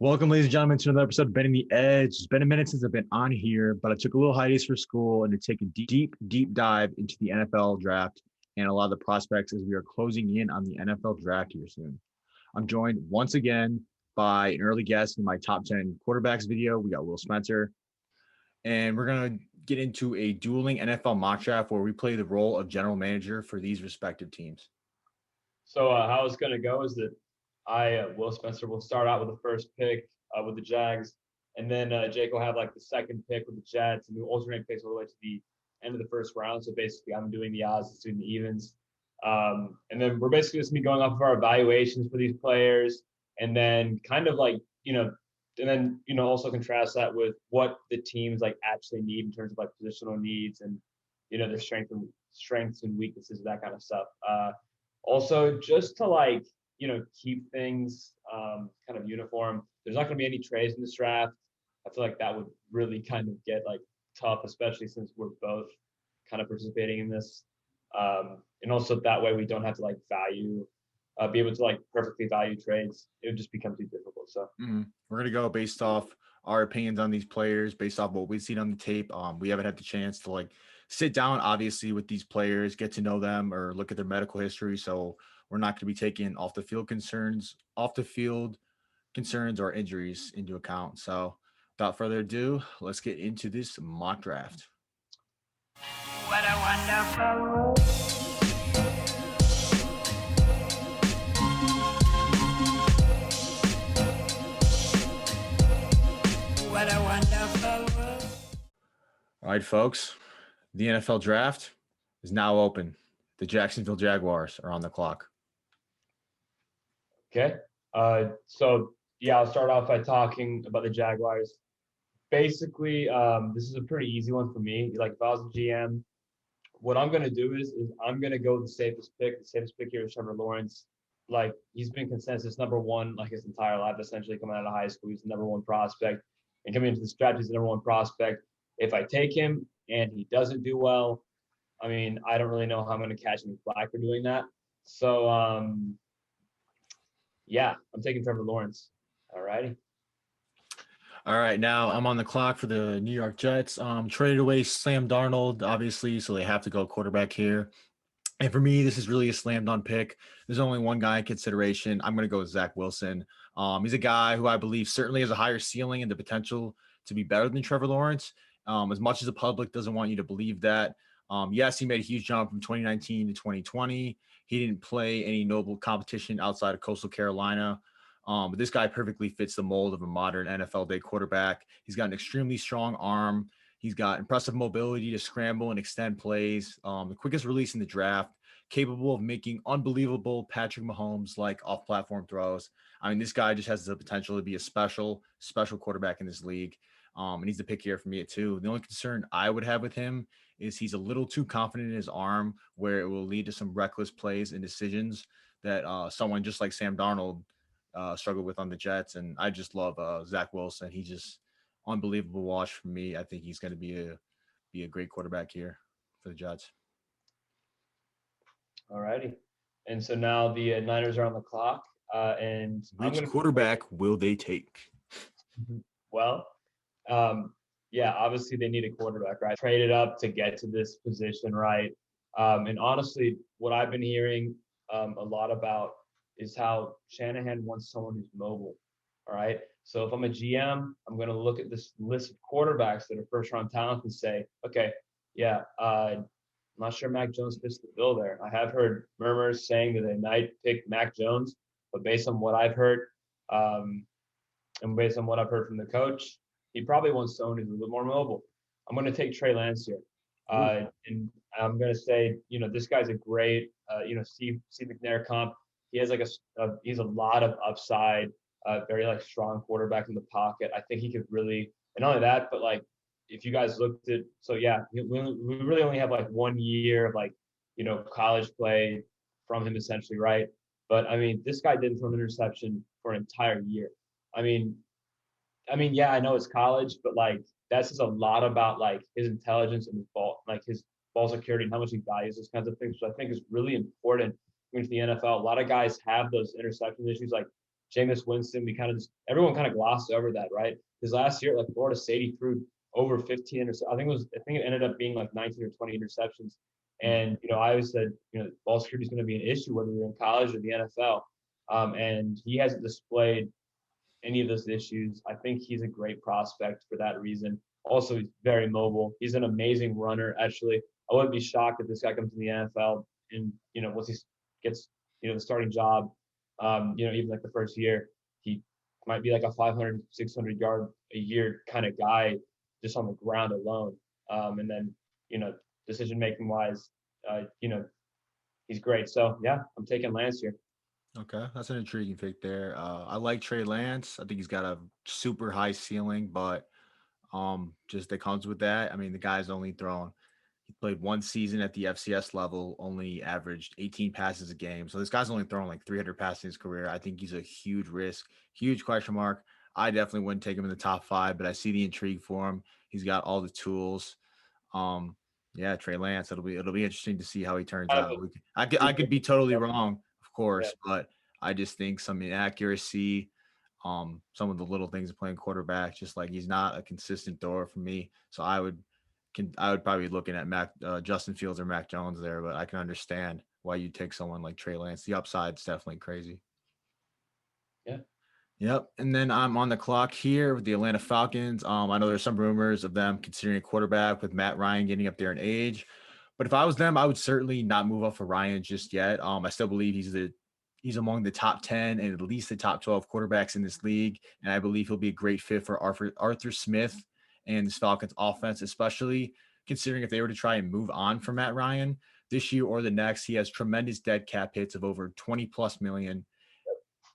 Welcome, ladies and gentlemen, to another episode of Bending the Edge. It's been a minute since I've been on here, but I took a little hiatus for school and to take a deep dive into the NFL draft and a lot of the prospects as we are closing in on the NFL draft here soon. I'm joined once again by an early guest in my top 10 quarterbacks video. We got Will Spencer, and we're going to get into a dueling NFL mock draft where we play the role of general manager for these respective teams. So how it's going to go is that Will Spencer, will start out with the first pick with the Jags, and then Jake will have like the second pick with the Jets, and we'll alternate picks all the way to the end of the first round. So basically, I'm doing the odds, it's doing the evens, and then we're basically just going to be going off of our evaluations for these players, and then kind of like also contrast that with what the teams like actually need in terms of like positional needs and their strengths and weaknesses, that kind of stuff. Also, just to like keep things kind of uniform. There's not going to be any trades in this draft. I feel like that would really kind of get like tough, especially since we're both kind of participating in this. And also that way we don't have to like be able to like perfectly value trades. It would just become too difficult. So we're going to go based off our opinions on these players, based off what we've seen on the tape. We haven't had the chance to like sit down, obviously, with these players, get to know them or look at their medical history. So we're not going to be taking off the field concerns or injuries into account. So without further ado, let's get into this mock draft. What a wonderful What a wonderful world. All right, folks, the NFL draft is now open. The Jacksonville Jaguars are on the clock. Okay. So I'll start off by talking about the Jaguars. Basically, this is a pretty easy one for me. Like if I was a GM, what I'm gonna do is I'm gonna go with the safest pick. The safest pick here is Trevor Lawrence. Like he's been consensus number one like his entire life, essentially coming out of high school. He's the number one prospect. And coming into this draft, he's the number one prospect. If I take him and he doesn't do well, I mean, I don't really know how I'm going to catch any flack for doing that. So, I'm taking Trevor Lawrence. All righty. All right, now I'm on the clock for the New York Jets. Traded away Sam Darnold, obviously, so they have to go quarterback here. And for me, this is really a slam dunk pick. There's only one guy in consideration. I'm going to go with Zach Wilson. He's a guy who I believe certainly has a higher ceiling and the potential to be better than Trevor Lawrence. As much as the public doesn't want you to believe that. Yes, he made a huge jump from 2019 to 2020. He didn't play any notable competition outside of Coastal Carolina. But this guy perfectly fits the mold of a modern NFL day quarterback. He's got an extremely strong arm. He's got impressive mobility to scramble and extend plays. The quickest release in the draft, capable of making unbelievable Patrick Mahomes-like off-platform throws. I mean, this guy just has the potential to be a special quarterback in this league. And he's the pick here for me too. The only concern I would have with him is he's a little too confident in his arm, where it will lead to some reckless plays and decisions that someone just like Sam Darnold struggled with on the Jets. And I just love Zach Wilson. He just unbelievable watch for me. I think he's going to be a great quarterback here for the Jets. All righty. And so now the Niners are on the clock. And which quarterback will they take? Well, obviously they need a quarterback, right? Traded up to get to this position, right? And honestly, what I've been hearing a lot about is how Shanahan wants someone who's mobile. All right. So if I'm a GM, I'm going to look at this list of quarterbacks that are first-round talent and say, okay, I'm not sure Mack Jones fits the bill there. I have heard murmurs saying that they might pick Mack Jones, but based on what I've heard, and based on what I've heard from the coach, he probably wants someone who's a little more mobile. I'm going to take Trey Lance here. And I'm going to say, this guy's a great, Steve McNair comp. He has like he's a lot of upside, very like strong quarterback in the pocket. I think he could really, and not only that, but like if you guys looked at, we really only have like 1 year of like, college play from him essentially, right? But I mean, this guy didn't throw an interception for an entire year. I mean, I know it's college, but like that's just a lot about like his intelligence and his ball security and how much he values those kinds of things, which I think is really important into the NFL. A lot of guys have those interception issues. Like Jameis Winston, everyone kind of glossed over that, right? Because last year, like Florida State, he threw over 15 interceptions. I think it ended up being like 19 or 20 interceptions. And, I always said, ball security is going to be an issue whether you're in college or the NFL. And he hasn't displayed any of those issues. I think he's a great prospect for that reason. Also, he's very mobile. He's an amazing runner. Actually, I wouldn't be shocked if this guy comes in the NFL and, once he gets, the starting job, even like the first year, he might be like a 500, 600 yard a year kind of guy just on the ground alone. And then, decision-making wise, he's great. So, yeah, I'm taking Lance here. Okay, that's an intriguing pick there. I like Trey Lance. I think he's got a super high ceiling, but just that comes with that. I mean, the guy's only thrown. He played one season at the FCS level, only averaged 18 passes a game. So this guy's only thrown like 300 passes in his career. I think he's a huge risk, huge question mark. I definitely wouldn't take him in the top 5, but I see the intrigue for him. He's got all the tools. Yeah, Trey Lance. It'll be interesting to see how he turns out. I could be totally wrong, of course, but I just think some inaccuracy, some of the little things of playing quarterback, just like he's not a consistent thrower for me. So I would probably be looking at Justin Fields or Mack Jones there, but I can understand why you take someone like Trey Lance. The upside's definitely crazy. Yeah. Yep. And then I'm on the clock here with the Atlanta Falcons. I know there's some rumors of them considering a quarterback with Matt Ryan getting up there in age. But if I was them, I would certainly not move up for Ryan just yet. I still believe he's among the top 10 and at least the top 12 quarterbacks in this league. And I believe he'll be a great fit for Arthur Smith and this Falcons offense, especially considering if they were to try and move on from Matt Ryan this year or the next. He has tremendous dead cap hits of over 20 plus million.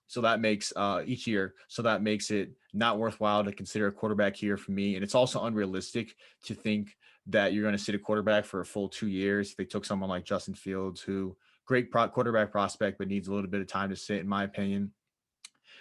So that makes each year. So that makes it not worthwhile to consider a quarterback here for me. And it's also unrealistic to think that you're going to sit a quarterback for a full 2 years. They took someone like Justin Fields, who great quarterback prospect, but needs a little bit of time to sit, in my opinion.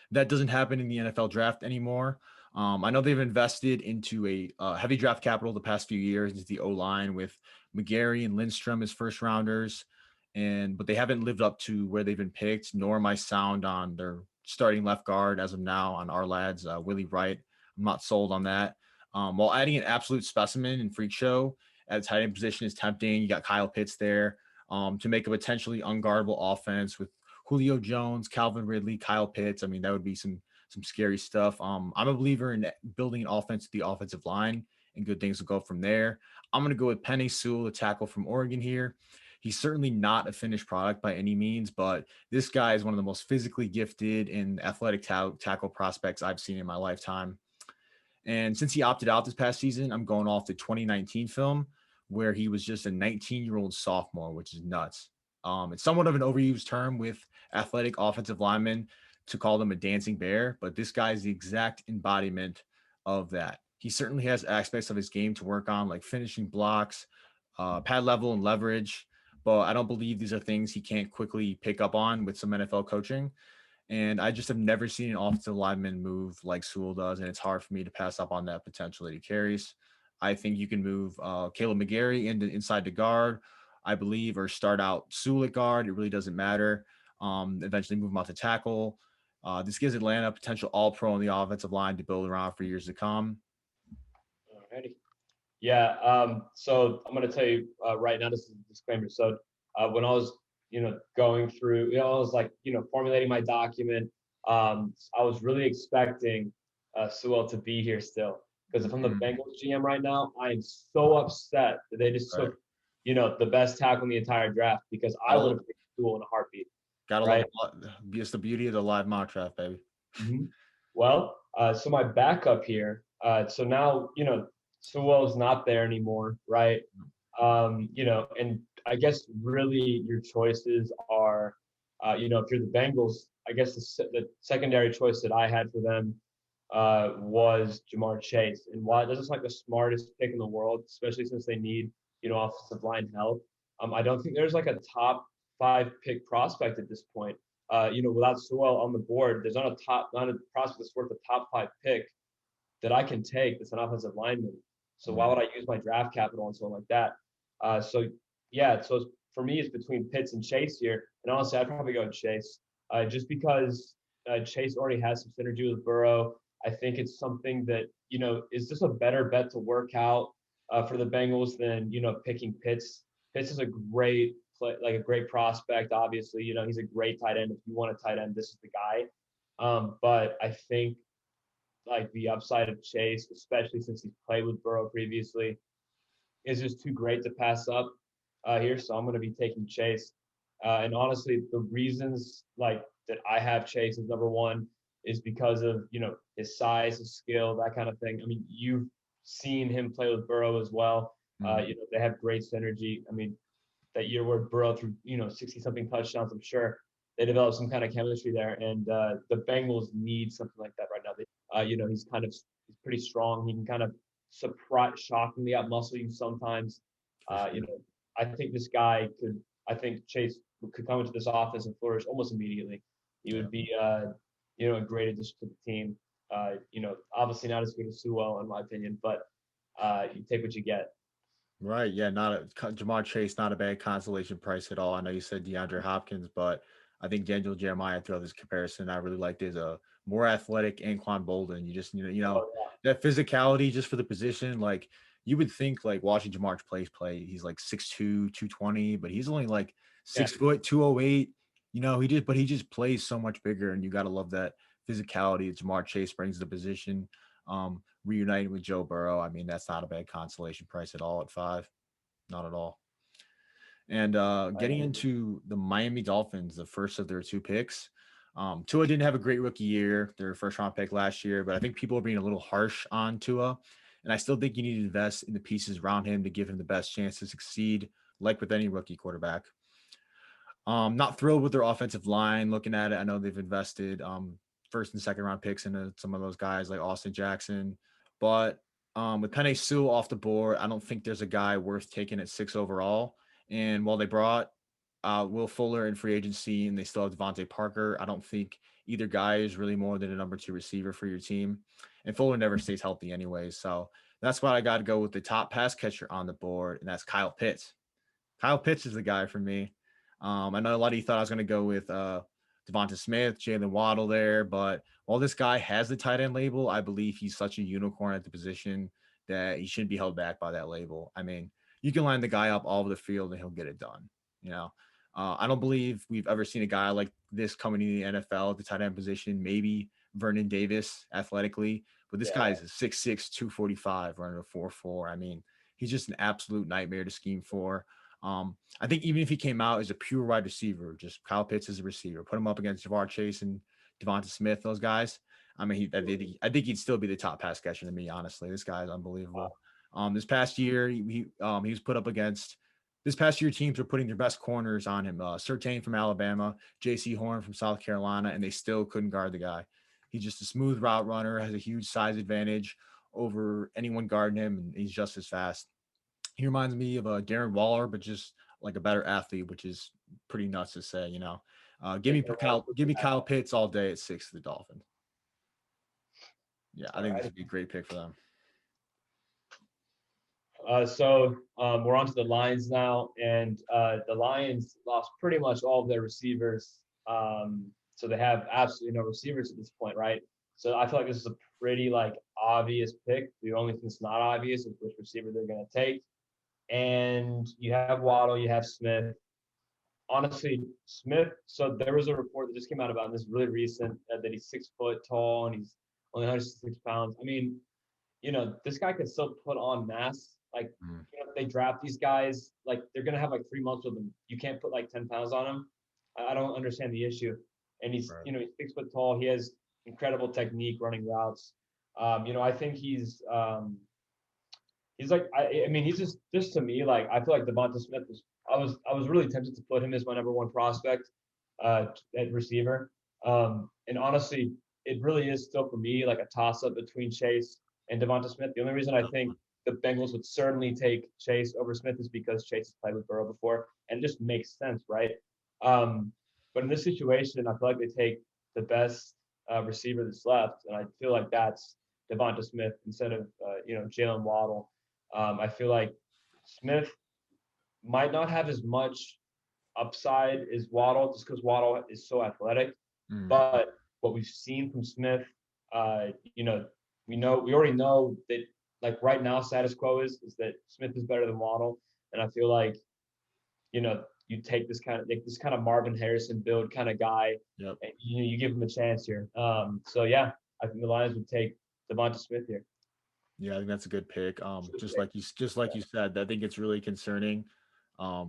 That doesn't happen in the NFL draft anymore. I know they've invested into a heavy draft capital the past few years into the O-line with McGarry and Lindstrom as first rounders. But they haven't lived up to where they've been picked, nor am I sound on their starting left guard as of now on our lads, Willie Wright. I'm not sold on that. While adding an absolute specimen and freak show at the tight end position is tempting. You got Kyle Pitts there to make a potentially unguardable offense with Julio Jones, Calvin Ridley, Kyle Pitts. I mean, that would be some scary stuff. I'm a believer in building an offense with the offensive line, and good things will go from there. I'm going to go with Penei Sewell, the tackle from Oregon here. He's certainly not a finished product by any means, but this guy is one of the most physically gifted and athletic tackle prospects I've seen in my lifetime. And since he opted out this past season, I'm going off the 2019 film where he was just a 19-year-old sophomore, which is nuts. It's somewhat of an overused term with athletic offensive linemen to call them a dancing bear, but this guy is the exact embodiment of that. He certainly has aspects of his game to work on, like finishing blocks, pad level, and leverage. But I don't believe these are things he can't quickly pick up on with some NFL coaching. And I just have never seen an offensive lineman move like Sewell does, and it's hard for me to pass up on that potential that he carries. I think you can move Caleb McGarry inside the guard, I believe, or start out Sewell at guard. It really doesn't matter. Eventually move him out to tackle. This gives Atlanta a potential all-pro on the offensive line to build around for years to come. Alrighty. Yeah. So I'm going to tell you right now, this is a disclaimer. So when I was, going through, I was like, formulating my document, I was really expecting Sewell to be here still. Because if I'm the Bengals GM right now, I am so upset that they just took, the best tackle in the entire draft, because I would have picked Sewell in a heartbeat. Gotta love it's the beauty of the live mock draft, baby. Mm-hmm. Well, so my backup here. So now, Sewell's not there anymore, right? And I guess really your choices are, if you're the Bengals, I guess the secondary choice that I had for them was Jamar Chase. And while it doesn't sound like the smartest pick in the world, especially since they need, offensive line help, I don't think there's like a top 5 pick prospect at this point. Without Sewell on the board, there's not a prospect that's worth a top 5 pick that I can take that's an offensive lineman. So why would I use my draft capital on someone like that? So for me, it's between Pitts and Chase here. And honestly, I'd probably go with Chase just because, Chase already has some synergy with Burrow. I think it's something that, is this a better bet to work out for the Bengals than, picking Pitts? Pitts is a great a great prospect. Obviously, he's a great tight end. If you want a tight end, this is the guy. But I think like the upside of Chase, especially since he's played with Burrow previously, is just too great to pass up here. So I'm going to be taking Chase. And honestly, the reasons like that I have Chase as number one is because of, his size, his skill, that kind of thing. I mean, you've seen him play with Burrow as well. They have great synergy. I mean, that year where Burrow threw, 60 something touchdowns, I'm sure they developed some kind of chemistry there. And the Bengals need something like that right now. He's he's pretty strong. He can kind of shockingly outmuscle you sometimes. I think this guy I think Chase could come into this offense and flourish almost immediately. He would be, a great addition to the team. Obviously not as good as Sewell in my opinion, but you take what you get. Right. Yeah. Jamar Chase, not a bad consolation price at all. I know you said DeAndre Hopkins, but I think Daniel Jeremiah throughout this comparison, I really liked is a more athletic Anquan Bolden. You just, Oh, that physicality just for the position. Like you would think like watching Jamar play, he's like 6'2", 220, but he's only like 6 foot, 208. He just plays so much bigger, and you got to love that physicality that Jamar Chase brings to the position. Reuniting with Joe Burrow, I mean, that's not a bad consolation price at all at 5. Not at all. And getting into the Miami Dolphins, the first of their 2 picks. Tua didn't have a great rookie year, their first round pick last year, but I think people are being a little harsh on Tua. And I still think you need to invest in the pieces around him to give him the best chance to succeed, like with any rookie quarterback. Not thrilled with their offensive line. Looking at it, I know they've invested first and second round picks into some of those guys like Austin Jackson. But with Penei Sewell off the board, I don't think there's a guy worth taking at 6 overall. And while they brought Will Fuller in free agency and they still have Devontae Parker, I don't think either guy is really more than a number 2 receiver for your team. And Fuller never stays healthy anyway. So that's why I got to go with the top pass catcher on the board, and that's Kyle Pitts. Kyle Pitts is the guy for me. I know a lot of you thought I was going to go with Devonta Smith, Jalen Waddle there, but while this guy has the tight end label, I believe he's such a unicorn at the position that he shouldn't be held back by that label. I mean, you can line the guy up all over the field and he'll get it done. I don't believe we've ever seen a guy like this coming in the NFL at the tight end position. Maybe Vernon Davis athletically, but this guy is a 6'6", 245, running a 4.4. I mean, he's just an absolute nightmare to scheme for. I think even if he came out as a pure wide receiver, just Kyle Pitts as a receiver, put him up against Jamar Chase and Devonta Smith, those guys. I mean, I think he'd still be the top pass catcher to me, honestly. This guy is unbelievable. This past year, he was put up against. This past year, teams were putting their best corners on him. Surtain from Alabama, J.C. Horn from South Carolina, and they still couldn't guard the guy. He's just a smooth route runner, has a huge size advantage over anyone guarding him, and he's just as fast. He reminds me of Darren Waller, but just like a better athlete, which is pretty nuts to say. Give me Kyle Pitts all day at 6 for the Dolphins. Yeah, I think this would be a great pick for them. So we're on to the Lions now, and the Lions lost pretty much all of their receivers. So they have absolutely no receivers at this point, right? So I feel like this is a pretty obvious pick. The only thing that's not obvious is which receiver they're going to take. And you have Waddle, you have Smith. Honestly, Smith, so there was a report that just came out about this really recent that he's 6 foot tall and he's only 106 pounds. I mean, this guy could still put on mass. If they draft these guys, they're going to have 3 months with them. You can't put 10 pounds on him. I don't understand the issue. And he's, he's 6 foot tall. He has incredible technique running routes. I think he's he's just to me, I feel like Devonta Smith I was really tempted to put him as my number 1 prospect at receiver. And honestly, it really is still for me a toss up between Chase and Devonta Smith. The only reason I think the Bengals would certainly take Chase over Smith is because Chase has played with Burrow before, and it just makes sense, right? But in this situation, I feel like they take the best receiver that's left, and I feel like that's Devonta Smith instead of Jalen Waddle. I feel like Smith might not have as much upside as Waddle just because Waddle is so athletic. But what we've seen from Smith, we already know that like right now status quo is that Smith is better than Waddle, and I feel like you take this kind of Marvin Harrison build kind of guy, Yep. and you give him a chance here. So yeah, I think the Lions would take Devonta Smith here. Yeah, I think that's a good pick. Just like you said, I think it's really concerning.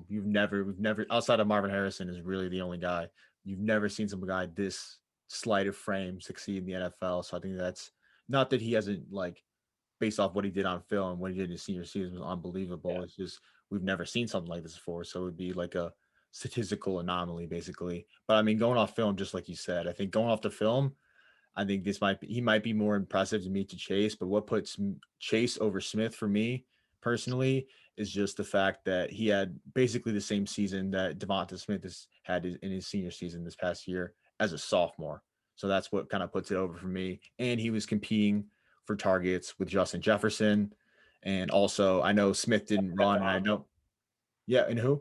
We've never outside of Marvin Harrison is really the only guy. You've never seen some guy this slight of frame succeed in the NFL. So I think that's not that he hasn't like based off what he did on film and what he did in his senior season was unbelievable. Yeah. It's just we've never seen something like this before. So it would be like a statistical anomaly, basically. But I mean, going off film, just like you said, I think going off the film, I think he might be more impressive to me to Chase, but what puts Chase over Smith for me personally is just the fact that he had basically the same season that Devonta Smith has had in his senior season this past year as a sophomore. So that's what kind of puts it over for me. And he was competing for targets with Justin Jefferson. And also, I know Smith didn't run, and I know, yeah, and who?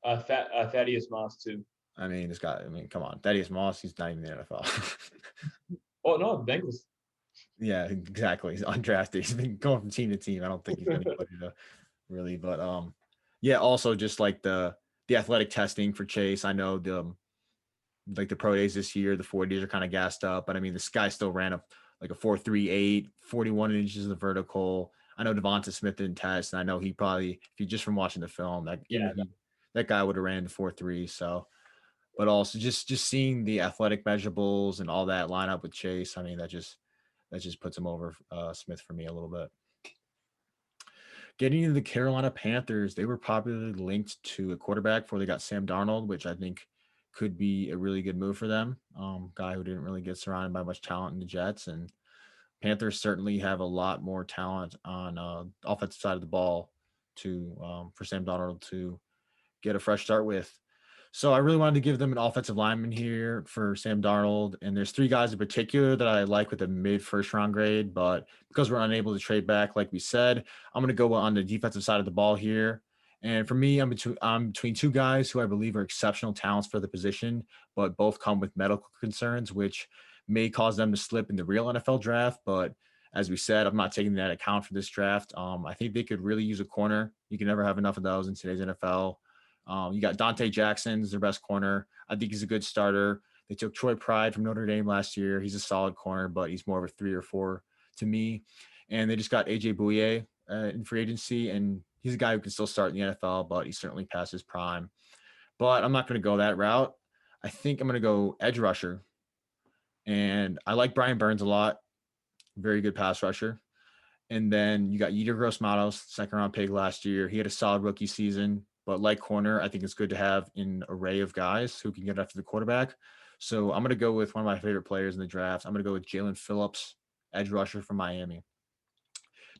Thaddeus Moss too. I mean, this guy. I mean, come on, Thaddeus Moss. He's not even in the NFL. Oh no, Bengals. Yeah, exactly. He's undrafted. He's been going from team to team. I don't think he's anybody to really, but yeah. Also, just like the athletic testing for Chase. I know the pro days this year, the 40s are kind of gassed up, but I mean, this guy still ran like a 4.38, 41 inches of the vertical. I know Devonta Smith didn't test, and I know he probably, if you just from watching the film, that guy would have ran the 4.3. So, but also just seeing the athletic measurables and all that line up with Chase, I mean, that just puts him over Smith for me a little bit. Getting into the Carolina Panthers, they were popularly linked to a quarterback before they got Sam Darnold, which I think could be a really good move for them. Guy who didn't really get surrounded by much talent in the Jets, and Panthers certainly have a lot more talent on offensive side of the ball for Sam Darnold to get a fresh start with. So I really wanted to give them an offensive lineman here for Sam Darnold. And there's three guys in particular that I like with a mid first round grade, but because we're unable to trade back, like we said, I'm going to go on the defensive side of the ball here. And for me, I'm between two guys who I believe are exceptional talents for the position, but both come with medical concerns, which may cause them to slip in the real NFL draft. But as we said, I'm not taking that account for this draft. I think they could really use a corner. You can never have enough of those in today's NFL. You got Dante Jackson's their best corner. I think he's a good starter. They took Troy Pride from Notre Dame last year. He's a solid corner, but he's more of a 3 or 4 to me. And they just got AJ Bouye in free agency, and he's a guy who can still start in the NFL, but he's certainly past his prime. But I'm not going to go that route. I think I'm going to go edge rusher. And I like Brian Burns a lot. Very good pass rusher. And then you got Yetur Gross-Matos, second round pick last year. He had a solid rookie season. But like corner, I think it's good to have an array of guys who can get after the quarterback. So I'm going to go with one of my favorite players in the draft. I'm going to go with Jalen Phillips, edge rusher from Miami.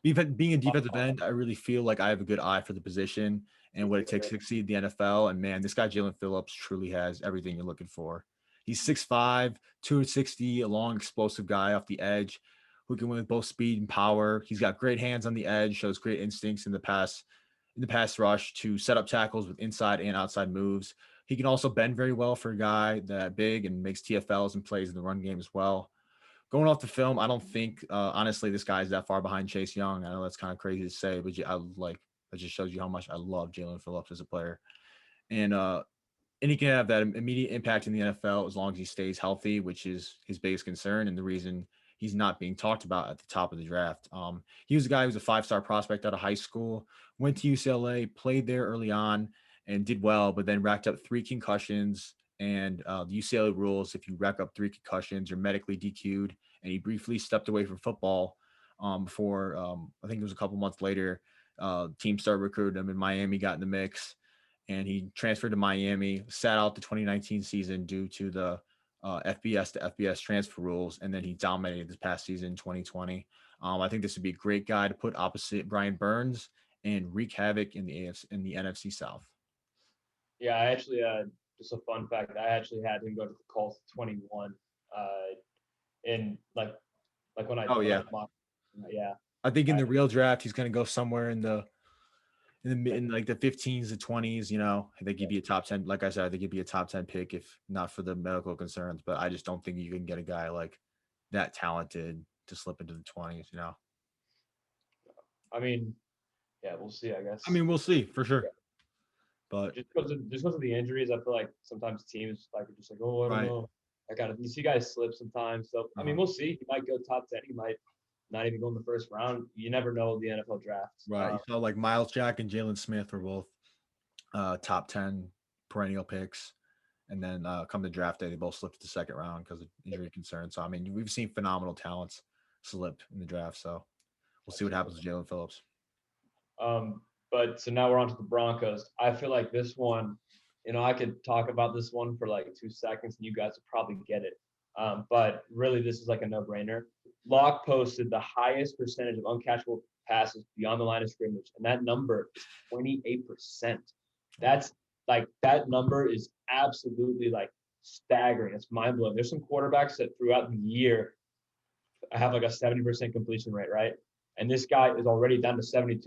Being a defensive end, I really feel like I have a good eye for the position and what it takes to succeed in the NFL. And man, this guy Jalen Phillips truly has everything you're looking for. He's 6'5", 260, a long, explosive guy off the edge who can win with both speed and power. He's got great hands on the edge, shows great instincts in the pass rush to set up tackles with inside and outside moves. He can also bend very well for a guy that big and makes TFLs and plays in the run game as well. Going off the film, I don't think honestly this guy is that far behind Chase Young. I know that's kind of crazy to say, but that just shows you how much I love Jalen Phillips as a player. And he can have that immediate impact in the NFL as long as he stays healthy, which is his biggest concern and the reason he's not being talked about at the top of the draft. He was a guy who was a 5-star prospect out of high school, went to UCLA, played there early on and did well, but then racked up 3 concussions. And the UCLA rules, if you rack up 3 concussions, you're medically DQ'd. And he briefly stepped away from football before, I think it was a couple months later, teams started recruiting him and Miami got in the mix. And he transferred to Miami, sat out the 2019 season due to the FBS to FBS transfer rules, and then he dominated this past season, 2020. I think this would be a great guy to put opposite Brian Burns and wreak havoc in the NFC South. Yeah, I actually just a fun fact. I actually had him go to the Colts 21. In like when I yeah. yeah. I think in the real draft he's going to go somewhere in the in like the 15s to 20s, they give you a top 10. Like I said, they give you a top 10 pick if not for the medical concerns. But I just don't think you can get a guy like that talented to slip into the 20s. I mean, yeah, we'll see. I I guess mean, we'll see for sure. But just because of the injuries, I feel like sometimes teams like are just like, oh, I don't right. know. You see guys slip sometimes. So I mean, we'll see. He might go top 10. He might not even go in the first round. You never know the NFL draft. Right. You saw like Miles Jack and Jalen Smith were both top 10 perennial picks. And then come to draft day, they both slipped to the second round because of injury concerns. So, I mean, we've seen phenomenal talents slip in the draft. So we'll see what happens with Jalen Phillips. But so now we're on to the Broncos. I feel like this one, I could talk about this one for like 2 seconds and you guys would probably get it. But really, this is like a no-brainer. Locke posted the highest percentage of uncatchable passes beyond the line of scrimmage, and that number is 28%. That's like that number is absolutely like staggering. It's mind-blowing. There's some quarterbacks that throughout the year have like a 70% completion rate, right? And this guy is already down to 72%.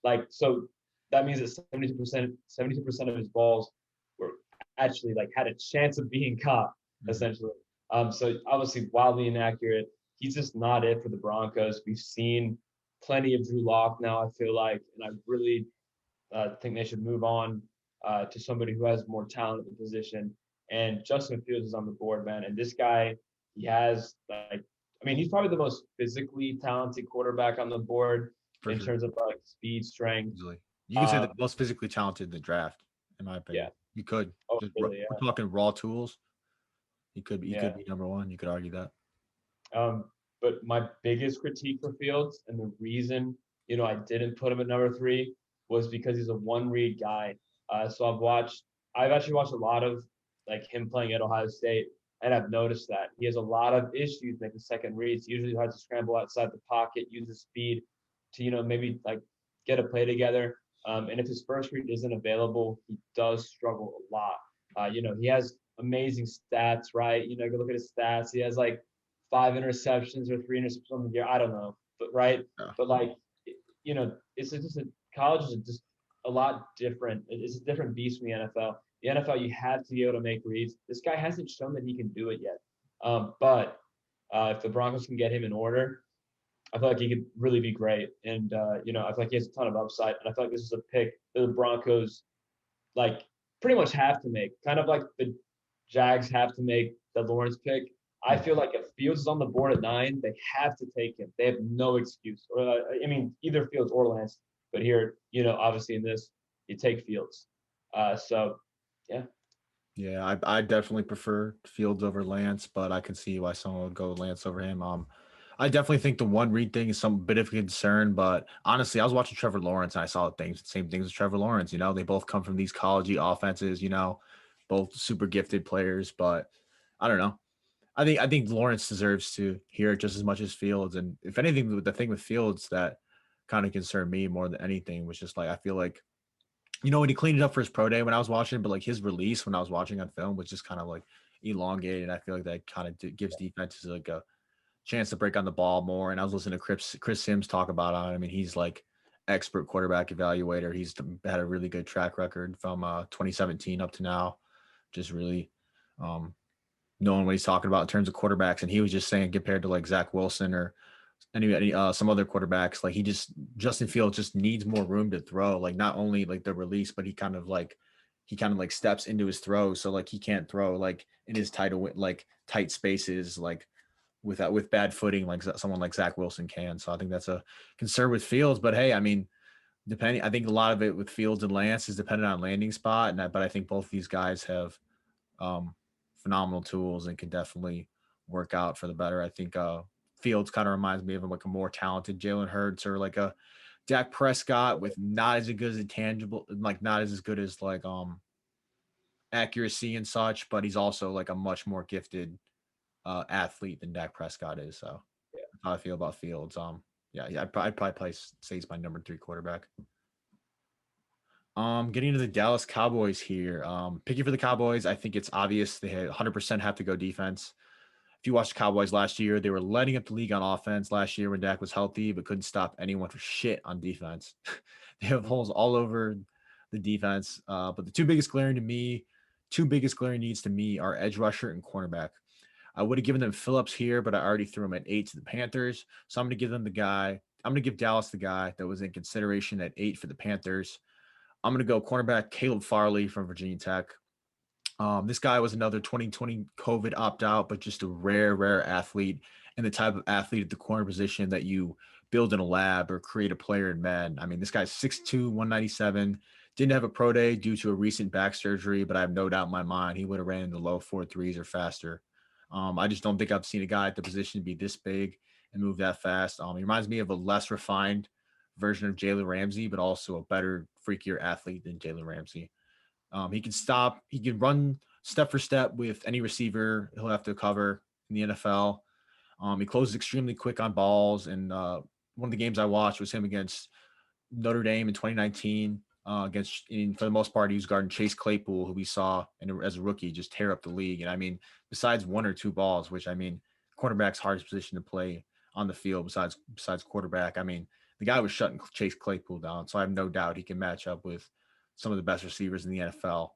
Like, so that means that 72% of his balls were actually like had a chance of being caught, essentially. So obviously wildly inaccurate. He's just not it for the Broncos. We've seen plenty of Drew Lock now, I feel like, and I really think they should move on to somebody who has more talent at the position. And Justin Fields is on the board, man. And this guy, he has he's probably the most physically talented quarterback on the board in terms of like speed, strength. Easily. You can say the most physically talented in the draft, in my opinion. Yeah. You could. Oh, really, yeah. We're talking raw tools. He could be number one. You could argue that. But my biggest critique for Fields and the reason, I didn't put him at number 3 was because he's a one-read guy. So I've actually watched a lot of like him playing at Ohio State, and I've noticed that he has a lot of issues making second reads. He usually has to scramble outside the pocket, use his speed to, maybe like get a play together. And if his first read isn't available, he does struggle a lot. He has amazing stats, right? Go look at his stats. He has like 5 interceptions or 3 interceptions on the year. I don't know, but right. Yeah. But like, it's just college is just a lot different. It's a different beast from the NFL. The NFL, you have to be able to make reads. This guy hasn't shown that he can do it yet. But if the Broncos can get him in order, I feel like he could really be great. And, I feel like he has a ton of upside. And I feel like this is a pick that the Broncos, like, pretty much have to make. Kind of like the Jags have to make the Lawrence pick. I feel like if Fields is on the board at 9, they have to take him. They have no excuse. Or either Fields or Lance. But here, obviously in this, you take Fields. So, yeah. Yeah, I definitely prefer Fields over Lance, but I can see why someone would go Lance over him. I definitely think the one read thing is some bit of a concern, but honestly, I was watching Trevor Lawrence and I saw same things as Trevor Lawrence. They both come from these collegey offenses, both super gifted players, but I don't know. I think Lawrence deserves to hear it just as much as Fields. And if anything, the thing with Fields that kind of concerned me more than anything was just like, I feel like, when he cleaned it up for his pro day when I was watching, but like his release when I was watching on film was just kind of like elongated. And I feel like that kind of gives defenses like a chance to break on the ball more. And I was listening to Chris Sims talk about it. I mean, he's like expert quarterback evaluator. He's had a really good track record from 2017 up to now, just really knowing what he's talking about in terms of quarterbacks. And he was just saying compared to like Zach Wilson or any some other quarterbacks, like Justin Fields just needs more room to throw. Like not only like the release, but he kind of like steps into his throw. So like he can't throw like in his tight spaces, like with bad footing, like someone like Zach Wilson can. So I think that's a concern with Fields, but hey, I mean, I think a lot of it with Fields and Lance is dependent on landing spot. But I think both these guys have phenomenal tools and can definitely work out for the better. I think Fields kind of reminds me of like a more talented Jalen Hurts or like a Dak Prescott with not as good as intangible, like not as good as like accuracy and such, but he's also like a much more gifted athlete than Dak Prescott is. So that's how I feel about Fields. I'd probably say he's my number 3 quarterback. Getting into the Dallas Cowboys here. Picking for the Cowboys, I think it's obvious they 100% have to go defense. if you watch the Cowboys last year, they were letting up the league on offense last year when Dak was healthy, but couldn't stop anyone for shit on defense. They have holes all over the defense. But the two biggest glaring needs to me are edge rusher and cornerback. I would have given them Phillips here, but I already threw him at 8 to the Panthers. So I'm going to give them the guy. I'm going to give Dallas the guy that was in consideration at 8 for the Panthers. I'm going to go cornerback Caleb Farley from Virginia Tech. This guy was another 2020 COVID opt-out, but just a rare athlete, and the type of athlete at the corner position that you build in a lab or create a player in Madden. I mean, this guy's 6'2", 197. Didn't have a pro day due to a recent back surgery, but I have no doubt in my mind he would have ran in the low 4.3s or faster. I just don't think I've seen a guy at the position be this big and move that fast. He reminds me of a less refined version of Jalen Ramsey, but also a better, freakier athlete than Jalen Ramsey. He can run step for step with any receiver he'll have to cover in the NFL. He closes extremely quick on balls. And one of the games I watched was him against Notre Dame in 2019. For the most part, he was guarding Chase Claypool, who we saw as a rookie just tear up the league. And I mean, besides one or two balls, which I mean, quarterback's hardest position to play on the field besides quarterback. I mean, the guy was shutting Chase Claypool down. So I have no doubt he can match up with some of the best receivers in the NFL.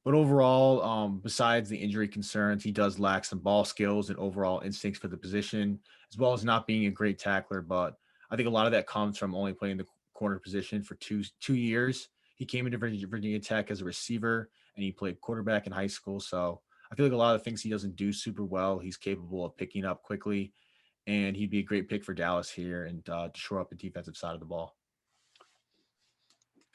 But overall, besides the injury concerns, he does lack some ball skills and overall instincts for the position, as well as not being a great tackler. But I think a lot of that comes from only playing the corner position for two years. He came into Virginia Tech as a receiver, and he played quarterback in high school. So I feel like a lot of things he doesn't do super well, he's capable of picking up quickly, and he'd be a great pick for Dallas here and to shore up the defensive side of the ball.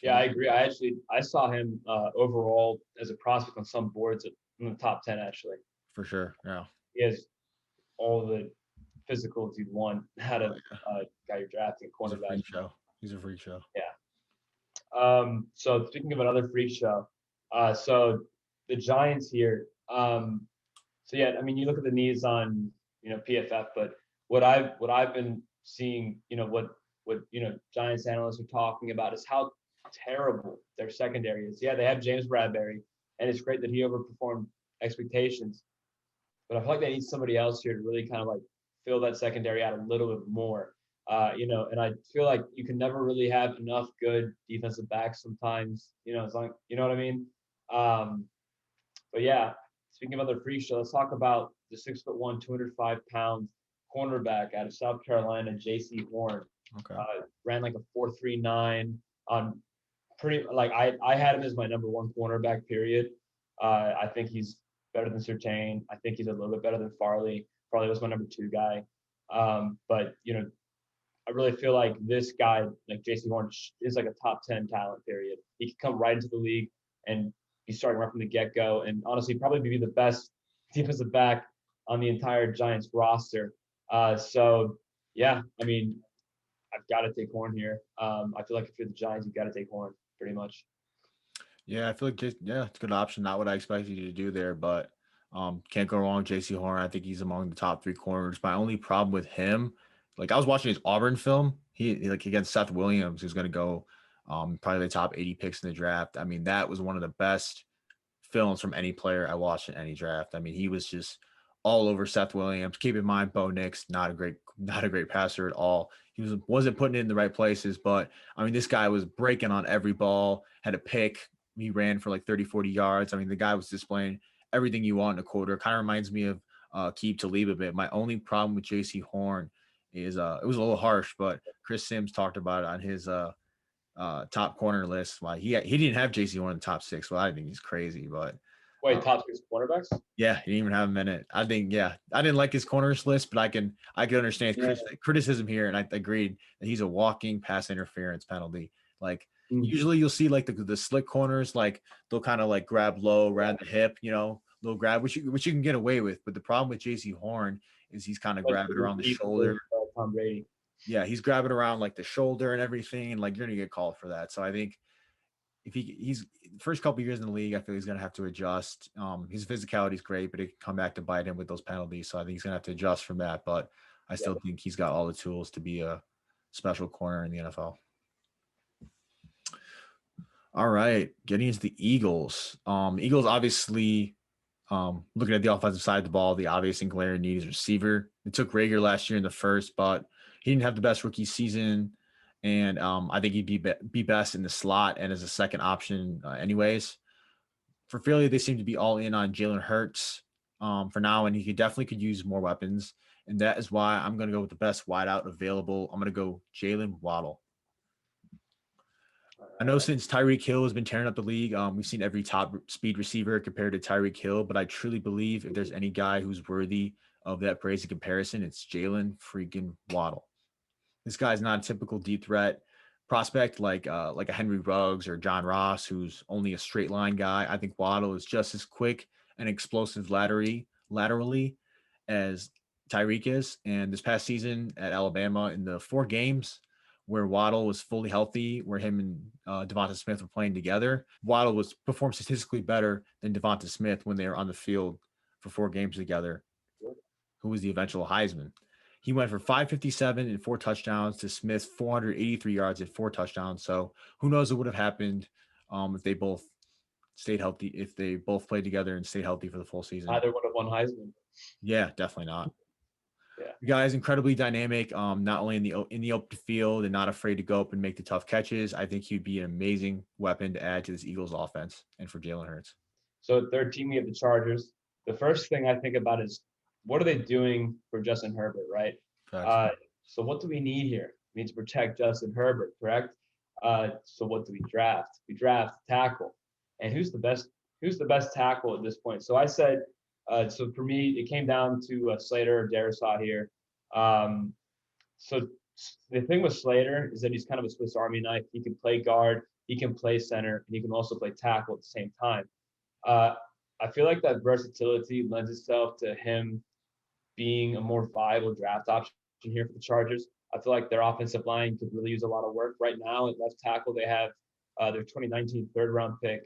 Yeah, I agree. I saw him overall as a prospect on some boards in the top 10, actually. For sure, yeah. He has all the physicals you'd want out of guy you're drafting, cornerback. He's a freak show. Yeah. So speaking of another freak show, so the Giants here. So yeah, I mean, you look at the needs on PFF, but what I've been seeing, what Giants analysts are talking about is how terrible their secondary is. Yeah, they have James Bradbury, and it's great that he overperformed expectations. But I feel like they need somebody else here to really kind of like fill that secondary out a little bit more. And I feel like you can never really have enough good defensive backs sometimes, as long, you know what I mean? But yeah, speaking of other freak show, let's talk about the 6'1", 205-pound cornerback out of South Carolina, J.C. Horn. Okay. Ran like a 4.39 on pretty like I had him as my number one cornerback, period. I think he's better than Surtain. I think he's a little bit better than Farley. Farley was my number 2 guy. But I really feel like this guy, like J.C. Horn, is like a top 10 talent, period. He could come right into the league and be starting right from the get-go, and honestly probably be the best defensive back on the entire Giants roster. So yeah, I mean, I've got to take Horn here. I feel like if you're the Giants, you've got to take Horn pretty much. Yeah, I feel like it's a good option. Not what I expected you to do there, but can't go wrong with J.C. Horn. I think he's among the top 3 corners. My only problem with him, like I was watching his Auburn film, he like against Seth Williams, who's going to go probably the top 80 picks in the draft. I mean, that was one of the best films from any player I watched in any draft. I mean, he was just all over Seth Williams. Keep in mind, Bo Nix, not a great passer at all. He wasn't putting it in the right places, but I mean, this guy was breaking on every ball, had a pick. He ran for like 30, 40 yards. I mean, the guy was displaying everything you want in a quarter. Kind of reminds me of Keep to Leave a bit. My only problem with J.C. Horn is it was a little harsh, but Chris Sims talked about it on his top corner list. Why he didn't have J.C. Horn in the top 6. Well, I think he's crazy, but wait, top 6 cornerbacks? Yeah, he didn't even have him in it. I think, yeah, I didn't like his corners list, but I can understand criticism here, and I agreed that he's a walking pass interference penalty. Like usually you'll see like the slick corners, like they'll kind of like grab low around the hip, little grab, which you can get away with. But the problem with J.C. Horn is he's kind of grabbing around the shoulder. Tom Brady. Yeah, he's grabbing around like the shoulder and everything, and like you're gonna get called for that. So I think if he's first couple years in the league, I feel he's gonna have to adjust. His physicality is great, but it can come back to bite him with those penalties. So I think he's gonna have to adjust from that. But I still think he's got all the tools to be a special corner in the NFL. All right, getting into the Eagles. Eagles obviously Looking at the offensive side of the ball, the obvious and glaring need is receiver. It took Rager last year in the first, but he didn't have the best rookie season. And I think he'd be best in the slot and as a second option anyways. For Philly, they seem to be all in on Jalen Hurts for now, and he could use more weapons. And that is why I'm going to go with the best wideout available. I'm going to go Jalen Waddle. I know since Tyreek Hill has been tearing up the league, we've seen every top speed receiver compared to Tyreek Hill, but I truly believe if there's any guy who's worthy of that praise and comparison, it's Jalen freaking Waddle. This guy's not a typical deep threat prospect like a Henry Ruggs or John Ross, who's only a straight line guy. I think Waddle is just as quick and explosive laterally as Tyreek is. And this past season at Alabama, in the 4 games where Waddle was fully healthy, where him and Devonta Smith were playing together, Waddle was performed statistically better than Devonta Smith when they were on the field for 4 games together, who was the eventual Heisman. He went for 557 and 4 touchdowns to Smith's 483 yards and 4 touchdowns. So who knows what would have happened if they both stayed healthy, if they both played together and stayed healthy for the full season. Either would have won Heisman. Yeah, definitely not. Yeah. The guy is incredibly dynamic, not only in the open field and not afraid to go up and make the tough catches. I think he'd be an amazing weapon to add to this Eagles offense and for Jalen Hurts. So third team, we have the Chargers. The first thing I think about is what are they doing for Justin Herbert, right? So what do we need here? We need to protect Justin Herbert, correct? So what do we draft? We draft tackle. And who's the best tackle at this point? So I said, so for me, it came down to Slater or Darisaw here. So the thing with Slater is that he's kind of a Swiss Army knife. He can play guard, he can play center, and he can also play tackle at the same time. I feel like that versatility lends itself to him being a more viable draft option here for the Chargers. I feel like their offensive line could really use a lot of work right now. At left tackle, they have their 2019 third-round pick,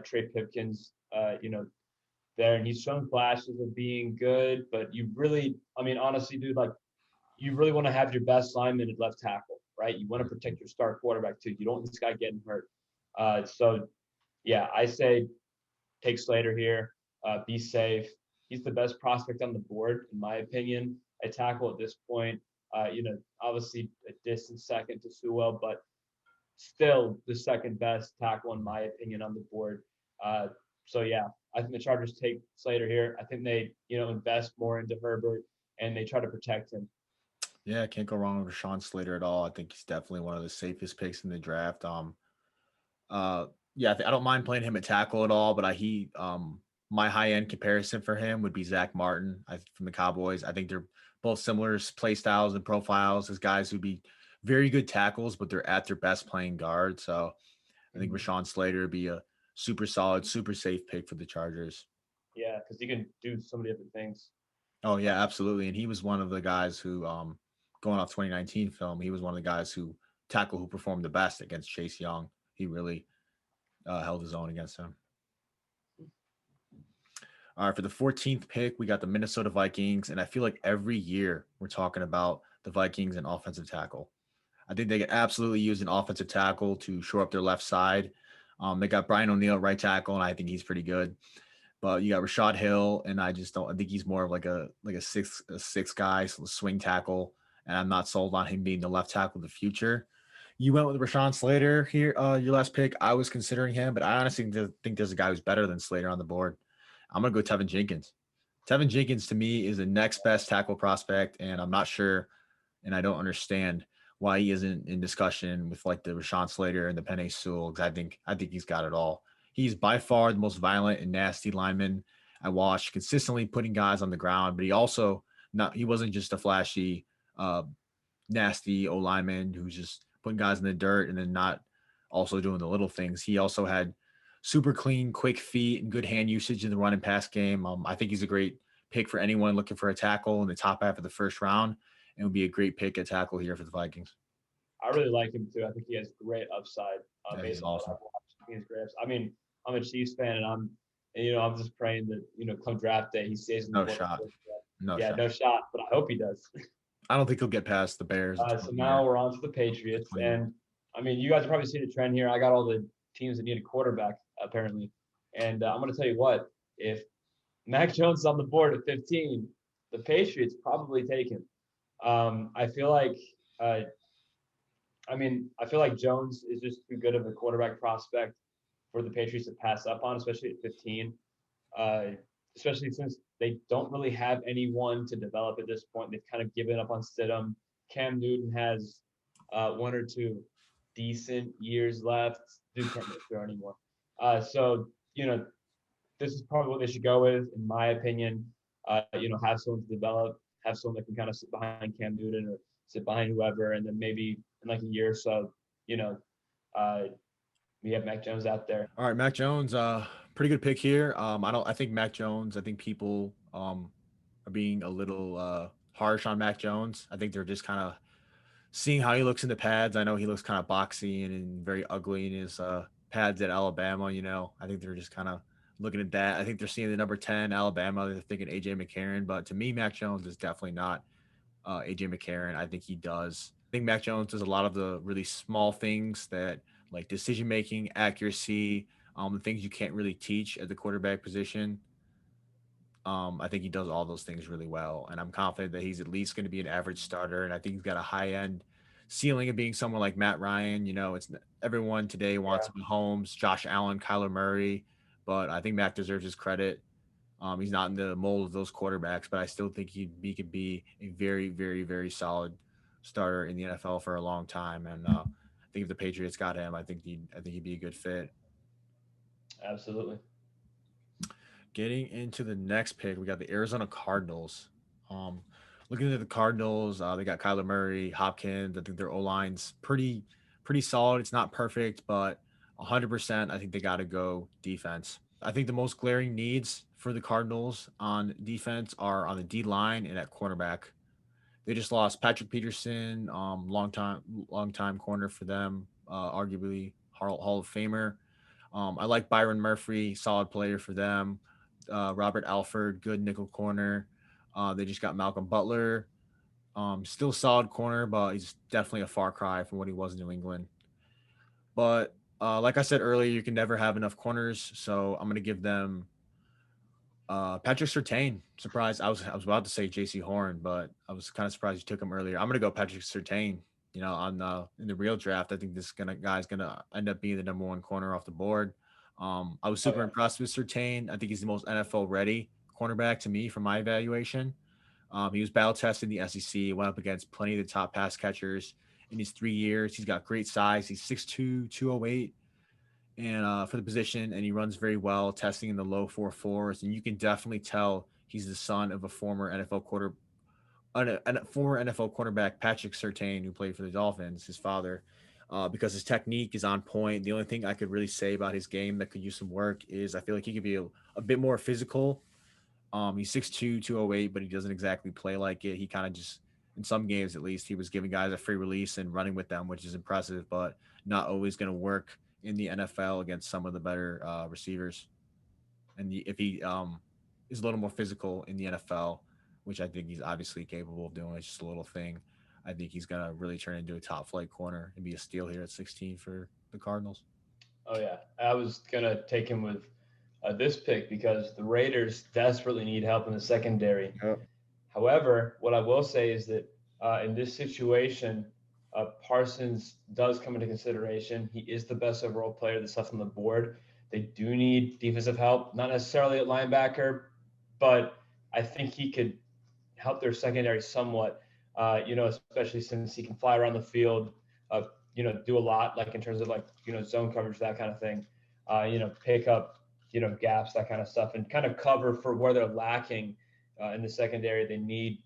Trey Pipkins, there, and he's shown flashes of being good. But you really, honestly, dude, like you really want to have your best lineman at left tackle, right? You want to protect your star quarterback too. You don't want this guy getting hurt. So, yeah, I say take Slater here. Be safe. He's the best prospect on the board, in my opinion, at tackle at this point. Obviously a distant second to Sewell, but still the second best tackle, in my opinion, on the board. So, yeah, I think the Chargers take Slater here. I think they, invest more into Herbert and they try to protect him. Yeah, can't go wrong with Rashawn Slater at all. I think he's definitely one of the safest picks in the draft. I don't mind playing him at tackle at all, but my high-end comparison for him would be Zach Martin from the Cowboys. I think they're both similar play styles and profiles as guys who'd be very good tackles, but they're at their best playing guard. So I think Rashawn Slater would be a super solid, super safe pick for the Chargers. Yeah, because he can do so many different things. Oh, yeah, absolutely. And he was one of the guys who, going off 2019 film, he was one of the guys who performed the best against Chase Young. He really held his own against him. All right, for the 14th pick, we got the Minnesota Vikings, and I feel like every year we're talking about the Vikings and offensive tackle. I think they could absolutely use an offensive tackle to shore up their left side. They got Brian O'Neill at right tackle, and I think he's pretty good. But you got Rashad Hill, and I think he's more of like a six guy, swing tackle, and I'm not sold on him being the left tackle of the future. You went with Rashawn Slater here, your last pick. I was considering him, but I honestly think there's a guy who's better than Slater on the board. I'm going to go Tevin Jenkins. Tevin Jenkins, to me, is the next best tackle prospect, and I'm not sure, and I don't understand why he isn't in discussion with like the Rashawn Slater and the Penei Sewell, because I think he's got it all. He's by far the most violent and nasty lineman I watched, consistently putting guys on the ground, but he wasn't just a flashy, nasty O-lineman who's just putting guys in the dirt and then not also doing the little things. He also had super clean, quick feet and good hand usage in the run and pass game. I think he's a great pick for anyone looking for a tackle in the top half of the first round, and would be a great pick at tackle here for the Vikings. I really like him too. I think he has great upside. He's awesome. He has great upside. I mean, I'm a Chiefs fan, and I'm just praying that come draft day he stays in the shot. No shot. But I hope he does. I don't think he'll get past the Bears. So now we're on to the Patriots, and you guys have probably seen a trend here. I got all the teams that need a quarterback apparently, and I'm going to tell you what, if Mack Jones on the board at 15. The Patriots probably take him. I feel like, I feel like Jones is just too good of a quarterback prospect for the Patriots to pass up on, especially at 15. Uh, Especially since they don't really have anyone to develop at this point. They've kind of given up on Stidham. Cam Newton has one or two decent years left. Dude can't really throw anymore. So, this is probably what they should go with, in my opinion. Have someone to develop, have someone that can kind of sit behind Cam Newton or sit behind whoever, and then maybe in like a year or so, uh, we have Mac Jones out there. All right, Mac Jones, pretty good pick here. I think Mac Jones, I think people are being a little harsh on Mac Jones. I think they're just kind of seeing how he looks in the pads. I know he looks kind of boxy and very ugly in his pads at Alabama. I think they're just kind of looking at that. I think they're seeing the number 10 Alabama. They're thinking AJ McCarron, but to me, Mac Jones is definitely not AJ McCarron. I think he does. I think Mac Jones does a lot of the really small things that like decision making, accuracy, the things you can't really teach at the quarterback position. I think he does all those things really well, and I'm confident that he's at least going to be an average starter. And I think he's got a high end ceiling of being someone like Matt Ryan. Everyone today wants Mahomes, Josh Allen, Kyler Murray, but I think Mac deserves his credit. He's not in the mold of those quarterbacks, but I still think he could be a very, very, very solid starter in the NFL for a long time. And I think if the Patriots got him, I think he'd be a good fit. Absolutely. Getting into the next pick, we got the Arizona Cardinals. Um, Looking at the Cardinals, they got Kyler Murray, Hopkins. I think their O line's pretty solid. It's not perfect, but 100%. I think they got to go defense. I think the most glaring needs for the Cardinals on defense are on the D line and at cornerback. They just lost Patrick Peterson, long time corner for them, arguably Hall of Famer. I like Byron Murphy, solid player for them. Robert Alford, good nickel corner. They just got Malcolm Butler, still solid corner, but he's definitely a far cry from what he was in New England. But like I said earlier, you can never have enough corners, so I'm gonna give them Patrick Surtain. Surprised, I was about to say J.C. Horn, but I was kind of surprised you took him earlier. I'm gonna go Patrick Surtain. On in the real draft, I think this guy's gonna end up being the number one corner off the board. I was super impressed with Surtain. I think he's the most NFL ready cornerback to me from my evaluation. He was battle tested in the SEC, went up against plenty of the top pass catchers in his 3 years. He's got great size. He's 6'2", 208, and for the position, and he runs very well, testing in the low 4.4s. And you can definitely tell he's the son of a former former NFL quarterback, Patrick Surtain, who played for the Dolphins, his father, because his technique is on point. The only thing I could really say about his game that could use some work is I feel like he could be a bit more physical. He's 6'2", 208, but he doesn't exactly play like it. He kind of just, in some games at least, he was giving guys a free release and running with them, which is impressive, but not always going to work in the NFL against some of the better receivers. And if he is a little more physical in the NFL, which I think he's obviously capable of doing, it's just a little thing. I think he's going to really turn into a top flight corner and be a steal here at 16 for the Cardinals. Oh yeah, I was gonna take him with this pick because the Raiders desperately need help in the secondary. Yep. However, what I will say is that in this situation, Parsons does come into consideration. He is the best overall player that's left on the board. They do need defensive help, not necessarily at linebacker, but I think he could help their secondary somewhat. Especially since he can fly around the field, do a lot, like in terms of zone coverage, that kind of thing. Pick up, gaps, that kind of stuff, and kind of cover for where they're lacking in the secondary. They need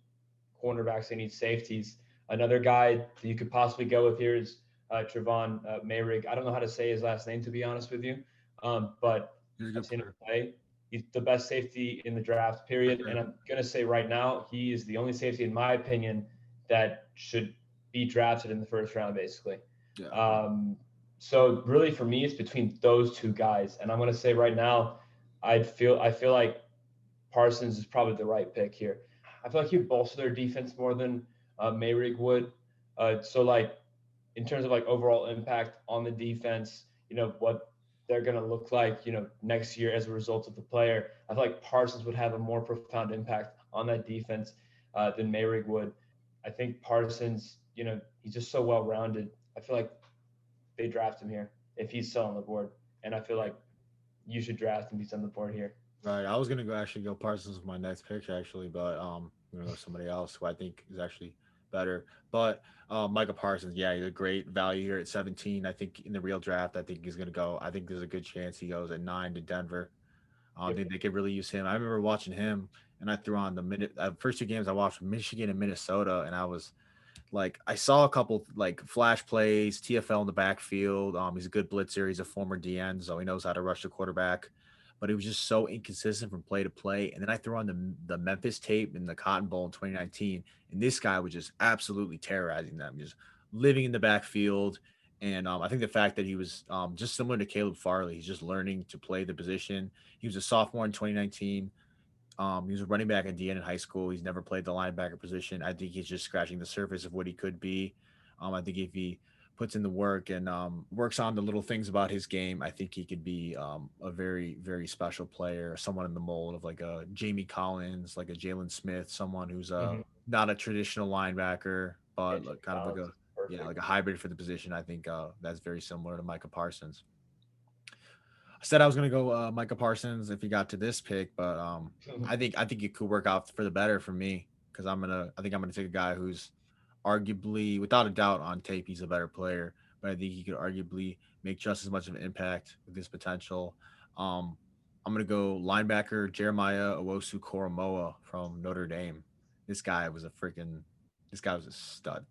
cornerbacks, they need safeties. Another guy that you could possibly go with here is Trevon Mayrig. I don't know how to say his last name, to be honest with you, but I've seen him play. He's the best safety in the draft, period. And I'm going to say right now, he is the only safety, in my opinion, that should be drafted in the first round, basically. Yeah. So really, for me, it's between those two guys. And I'm going to say right now, I feel like Parsons is probably the right pick here. I feel like he would bolster their defense more than Mayrig would. So in terms of overall impact on the defense, what they're going to look like, next year as a result of the player. I feel like Parsons would have a more profound impact on that defense than Mayrig would. I think Parsons, he's just so well rounded. I feel like they draft him here if he's still on the board. And I feel like you should draft him if he's on the board here. Right. I was gonna go Parsons with my next pick actually, but I'm gonna go somebody else who I think is actually better. But Micah Parsons, yeah, he's a great value here at 17. I think in the real draft, I think he's gonna go. I think there's a good chance he goes at 9 to Denver. Yep. They could really use him. I remember watching him, and I threw on the first two games I watched Michigan and Minnesota, and I was like, I saw a couple like flash plays, TFL in the backfield. He's a good blitzer. He's a former DN, so he knows how to rush the quarterback. But it was just so inconsistent from play to play. And then I threw on the Memphis tape in the Cotton Bowl in 2019, and this guy was just absolutely terrorizing them, just living in the backfield. And I think the fact that he was just similar to Caleb Farley, he's just learning to play the position. He was a sophomore in 2019. He was a running back at the end in high school. He's never played the linebacker position. I think he's just scratching the surface of what he could be. I think if he puts in the work and works on the little things about his game, I think he could be a very, very special player, someone in the mold of like a Jamie Collins, like a Jalen Smith, someone who's Mm-hmm. not a traditional linebacker, but like, kind of like Perfect. like a hybrid for the position. I think that's very similar to Micah Parsons. I said I was gonna go Micah Parsons if he got to this pick, but I think it could work out for the better for me because I think I'm gonna take a guy who's arguably, without a doubt, on tape he's a better player, but I think he could arguably make just as much of an impact with his potential. Um, I'm gonna go linebacker Jeremiah Owosu Koromoa from Notre Dame. This guy was a stud.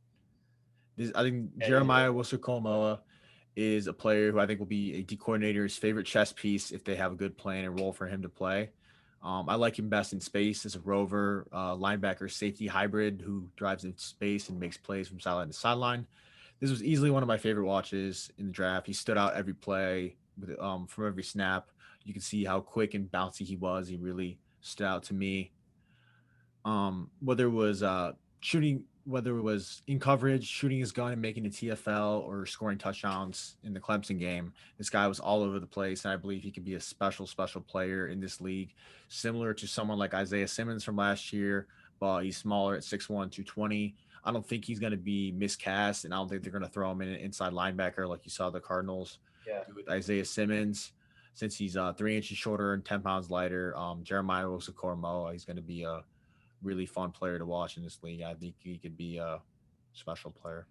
I think Yeah, he's Jeremiah Owosu Koromoa is a player who I think will be a D coordinator's favorite chess piece if they have a good plan and role for him to play. I like him best in space as a rover, linebacker, safety hybrid who drives in space and makes plays from sideline to sideline. This was easily one of my favorite watches in the draft. He stood out every play from every snap. You can see how quick and bouncy he was. He really stood out to me. Whether it was whether it was in coverage, shooting his gun and making a TFL, or scoring touchdowns in the Clemson game. This guy was all over the place, and I believe he could be a special, special player in this league, similar to someone like Isaiah Simmons from last year, but he's smaller at 6'1", 220. I don't think he's going to be miscast, and I don't think they're going to throw him in an inside linebacker like you saw the Cardinals yeah. do with Isaiah Simmons. Since he's 3 inches shorter and 10 pounds lighter, Jeremiah Owusu-Koramoah, he's going to be a really fun player to watch in this league. I think he could be a special player.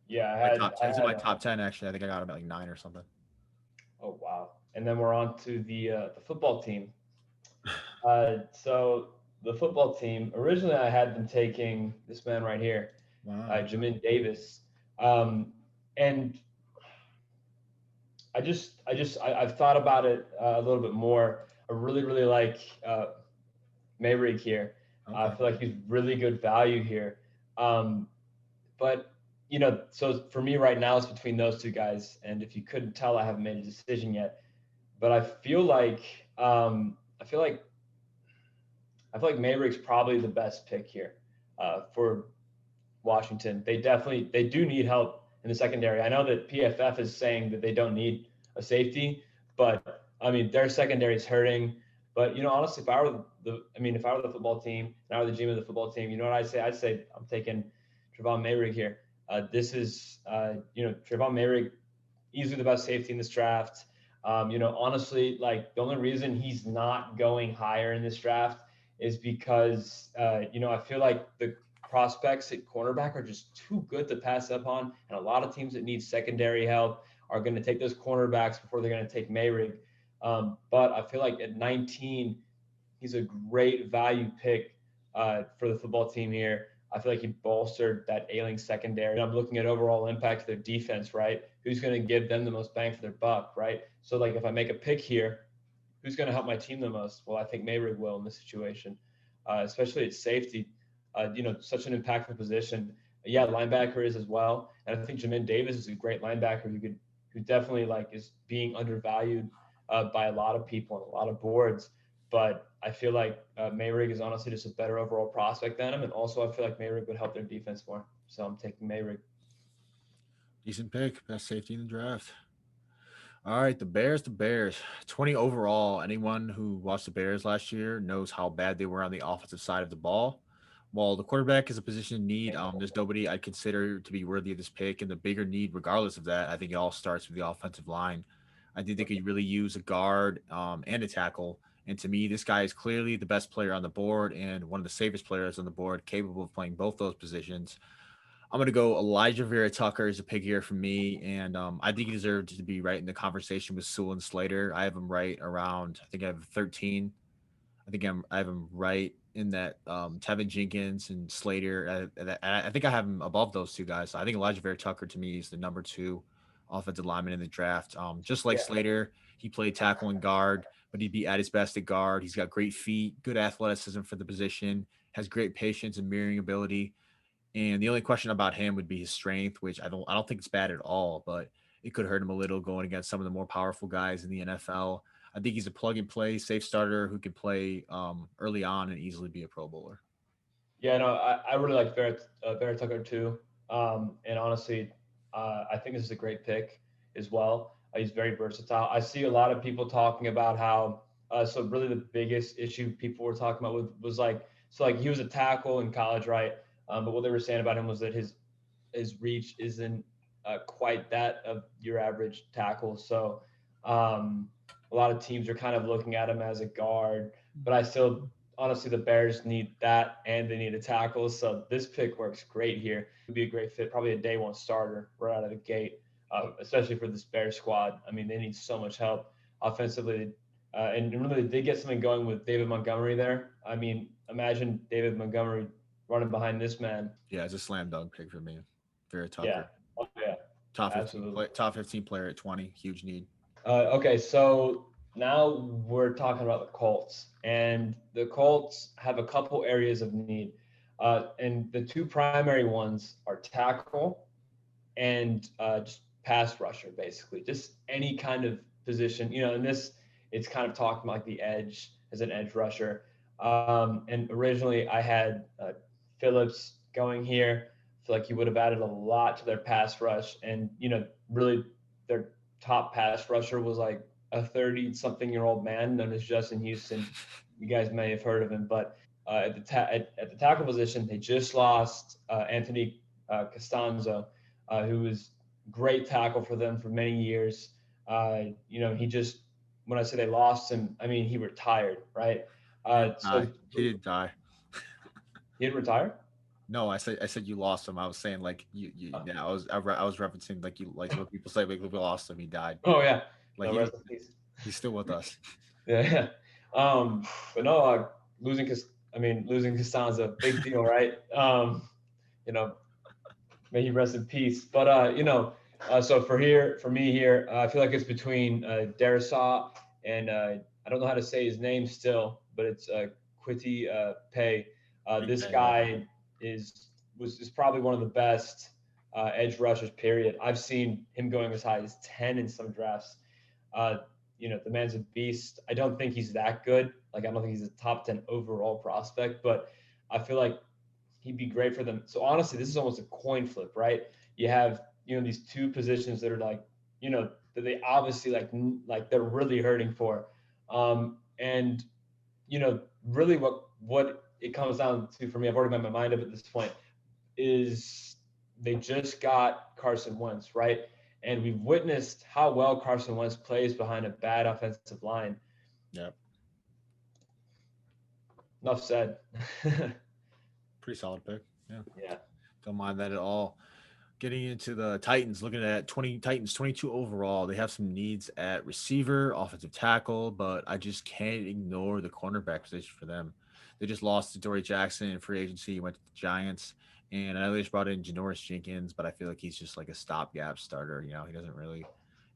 Yeah, He's in my top 10 actually. I think I got him at like 9 or something. Oh wow! And then we're on to the football team. So the football team. Originally, I had them taking this man right here, Wow. Jamin Davis, and I've thought about it a little bit more. I really like Mayrig here. Okay. I feel like he's really good value here. But so for me right now, it's between those two guys. And if you couldn't tell, I haven't made a decision yet. But I feel like Mayrig's probably the best pick here for Washington. They do need help in the secondary. I know that PFF is saying that they don't need a safety, but I mean their secondary is hurting. But honestly, if I were the football team and I were the GM of the football team, you know what I'd say? I'd say I'm taking Trevon Mayrig here. This is Trevon Mayrig, easily the best safety in this draft. Honestly, like the only reason he's not going higher in this draft is because I feel like the prospects at cornerback are just too good to pass up on, and a lot of teams that need secondary help are going to take those cornerbacks before they're going to take Mayrig. But I feel like at 19, he's a great value pick for the football team here. I feel like he bolstered that ailing secondary. I'm looking at overall impact to their defense, right? Who's going to give them the most bang for their buck, right? So, like, if I make a pick here, who's going to help my team the most? Well, I think Mayrig will in this situation, especially at safety. Such an impactful position. Yeah, linebacker is as well. And I think Jamin Davis is a great linebacker who definitely is being undervalued by a lot of people and a lot of boards. But I feel like Mayrig is honestly just a better overall prospect than him. And also I feel like Mayrig would help their defense more. So I'm taking Mayrig. Decent pick. Best safety in the draft. All right, the Bears, 20 overall. Anyone who watched the Bears last year knows how bad they were on the offensive side of the ball. While the quarterback is a position in need, there's nobody I'd consider to be worthy of this pick. And the bigger need, regardless of that, I think it all starts with the offensive line. I think they could really use a guard and a tackle. And to me, this guy is clearly the best player on the board and one of the safest players on the board, capable of playing both those positions. I'm gonna go Elijah Vera Tucker is a pick here for me, and I think he deserves to be right in the conversation with Sewell and Slater. I have him right around. I think I have 13. I have him right in that Tevin Jenkins and Slater. I think I have him above those two guys. So I think Elijah Vera Tucker to me is the number two offensive lineman in the draft. Just like Yeah. Slater, he played tackle and guard, but he'd be at his best at guard. He's got great feet, good athleticism for the position, has great patience and mirroring ability. And the only question about him would be his strength, which I don't think it's bad at all, but it could hurt him a little going against some of the more powerful guys in the NFL. I think he's a plug and play safe starter who can play early on and easily be a Pro Bowler. Yeah, no, I really like Vera Tucker too. And honestly, I think this is a great pick as well. He's very versatile. I see a lot of people talking about how, so really the biggest issue people were talking about was like, so like he was a tackle in college, right? But what they were saying about him was that his reach isn't quite that of your average tackle. So a lot of teams are kind of looking at him as a guard, but I still honestly the Bears need that and they need a tackle. So this pick works great here. Would be a great fit, probably a day one starter right out of the gate, especially for this Bears squad. I mean, they need so much help offensively. And really, they did get something going with David Montgomery there. I mean, imagine David Montgomery running behind this man. Yeah, it's a slam dunk pick for me. Vera Yeah. Tucker, Oh, yeah. Absolutely. top 15 player at 20, huge need. Okay, so now we're talking about the Colts, and the Colts have a couple areas of need, and the two primary ones are tackle and just pass rusher, basically, just any kind of position. In this, it's kind of talking like the edge as an edge rusher. And originally, I had Phillips going here. I feel like he would have added a lot to their pass rush, and really their top pass rusher was like a 30-something-year-old man known as Justin Houston. You guys may have heard of him, but at the tackle position, they just lost Anthony Costanzo, who was great tackle for them for many years. He just, when I say they lost him, I mean he retired, right? So He didn't die. he didn't retire. No, I said you lost him. I was saying like you Oh, yeah, I was referencing like you like what people say like we lost him, he died. oh yeah, Like no, rest in peace. he's still with us. Yeah, yeah. But no, losing Costanza, big deal, right? You know, may he rest in peace. But so for me here, I feel like it's between Darisaw and I don't know how to say his name still, but it's Quitty Pay. This Pay, yeah. guy is probably one of the best edge rushers. Period. I've seen him going as high as 10 in some drafts. Uh, the man's a beast. I don't think he's that good. Like I don't think he's a top 10 overall prospect, but I feel like he'd be great for them. So honestly, this is almost a coin flip, right? You have these two positions that are like that they obviously like they're really hurting for, and really what it comes down to for me, I've already made my mind up at this point, is they just got Carson Wentz, right? And we've witnessed how well Carson Wentz plays behind a bad offensive line. Yep. Enough said. Pretty solid pick. Yeah. Yeah. Don't mind that at all. Getting into the Titans, looking at 20 Titans, 22 overall. They have some needs at receiver, offensive tackle, but I just can't ignore the cornerback position for them. They just lost to Dory Jackson in free agency, went to the Giants, and I know they just brought in Janoris Jenkins, but I feel like he's just like a stopgap starter. He doesn't really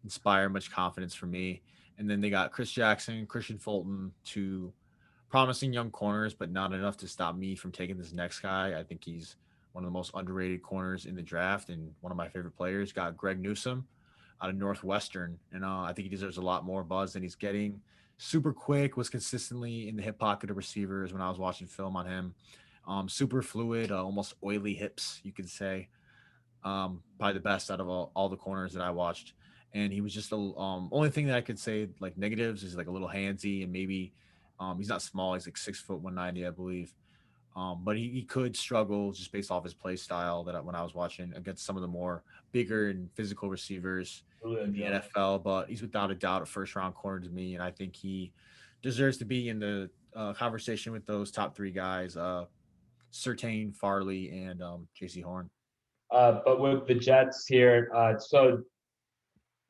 inspire much confidence for me. And then they got Chris Jackson, Christian Fulton, two promising young corners, but not enough to stop me from taking this next guy. I think he's one of the most underrated corners in the draft and one of my favorite players. Got Greg Newsome out of Northwestern, and I think he deserves a lot more buzz than he's getting. Super quick, was consistently in the hip pocket of receivers when I was watching film on him. Super fluid, almost oily hips, you could say. Probably the best out of all the corners that I watched. and he was just a only thing that I could say like negatives is like a little handsy and maybe he's not small. He's like 6 foot 190, I believe. But he could struggle just based off his play style when I was watching against some of the more bigger and physical receivers Julio in the Jones. NFL. But he's without a doubt a first round corner to me, and I think he deserves to be in the conversation with those top three guys, Sertain, Farley, and JC Horn. But with the Jets here, so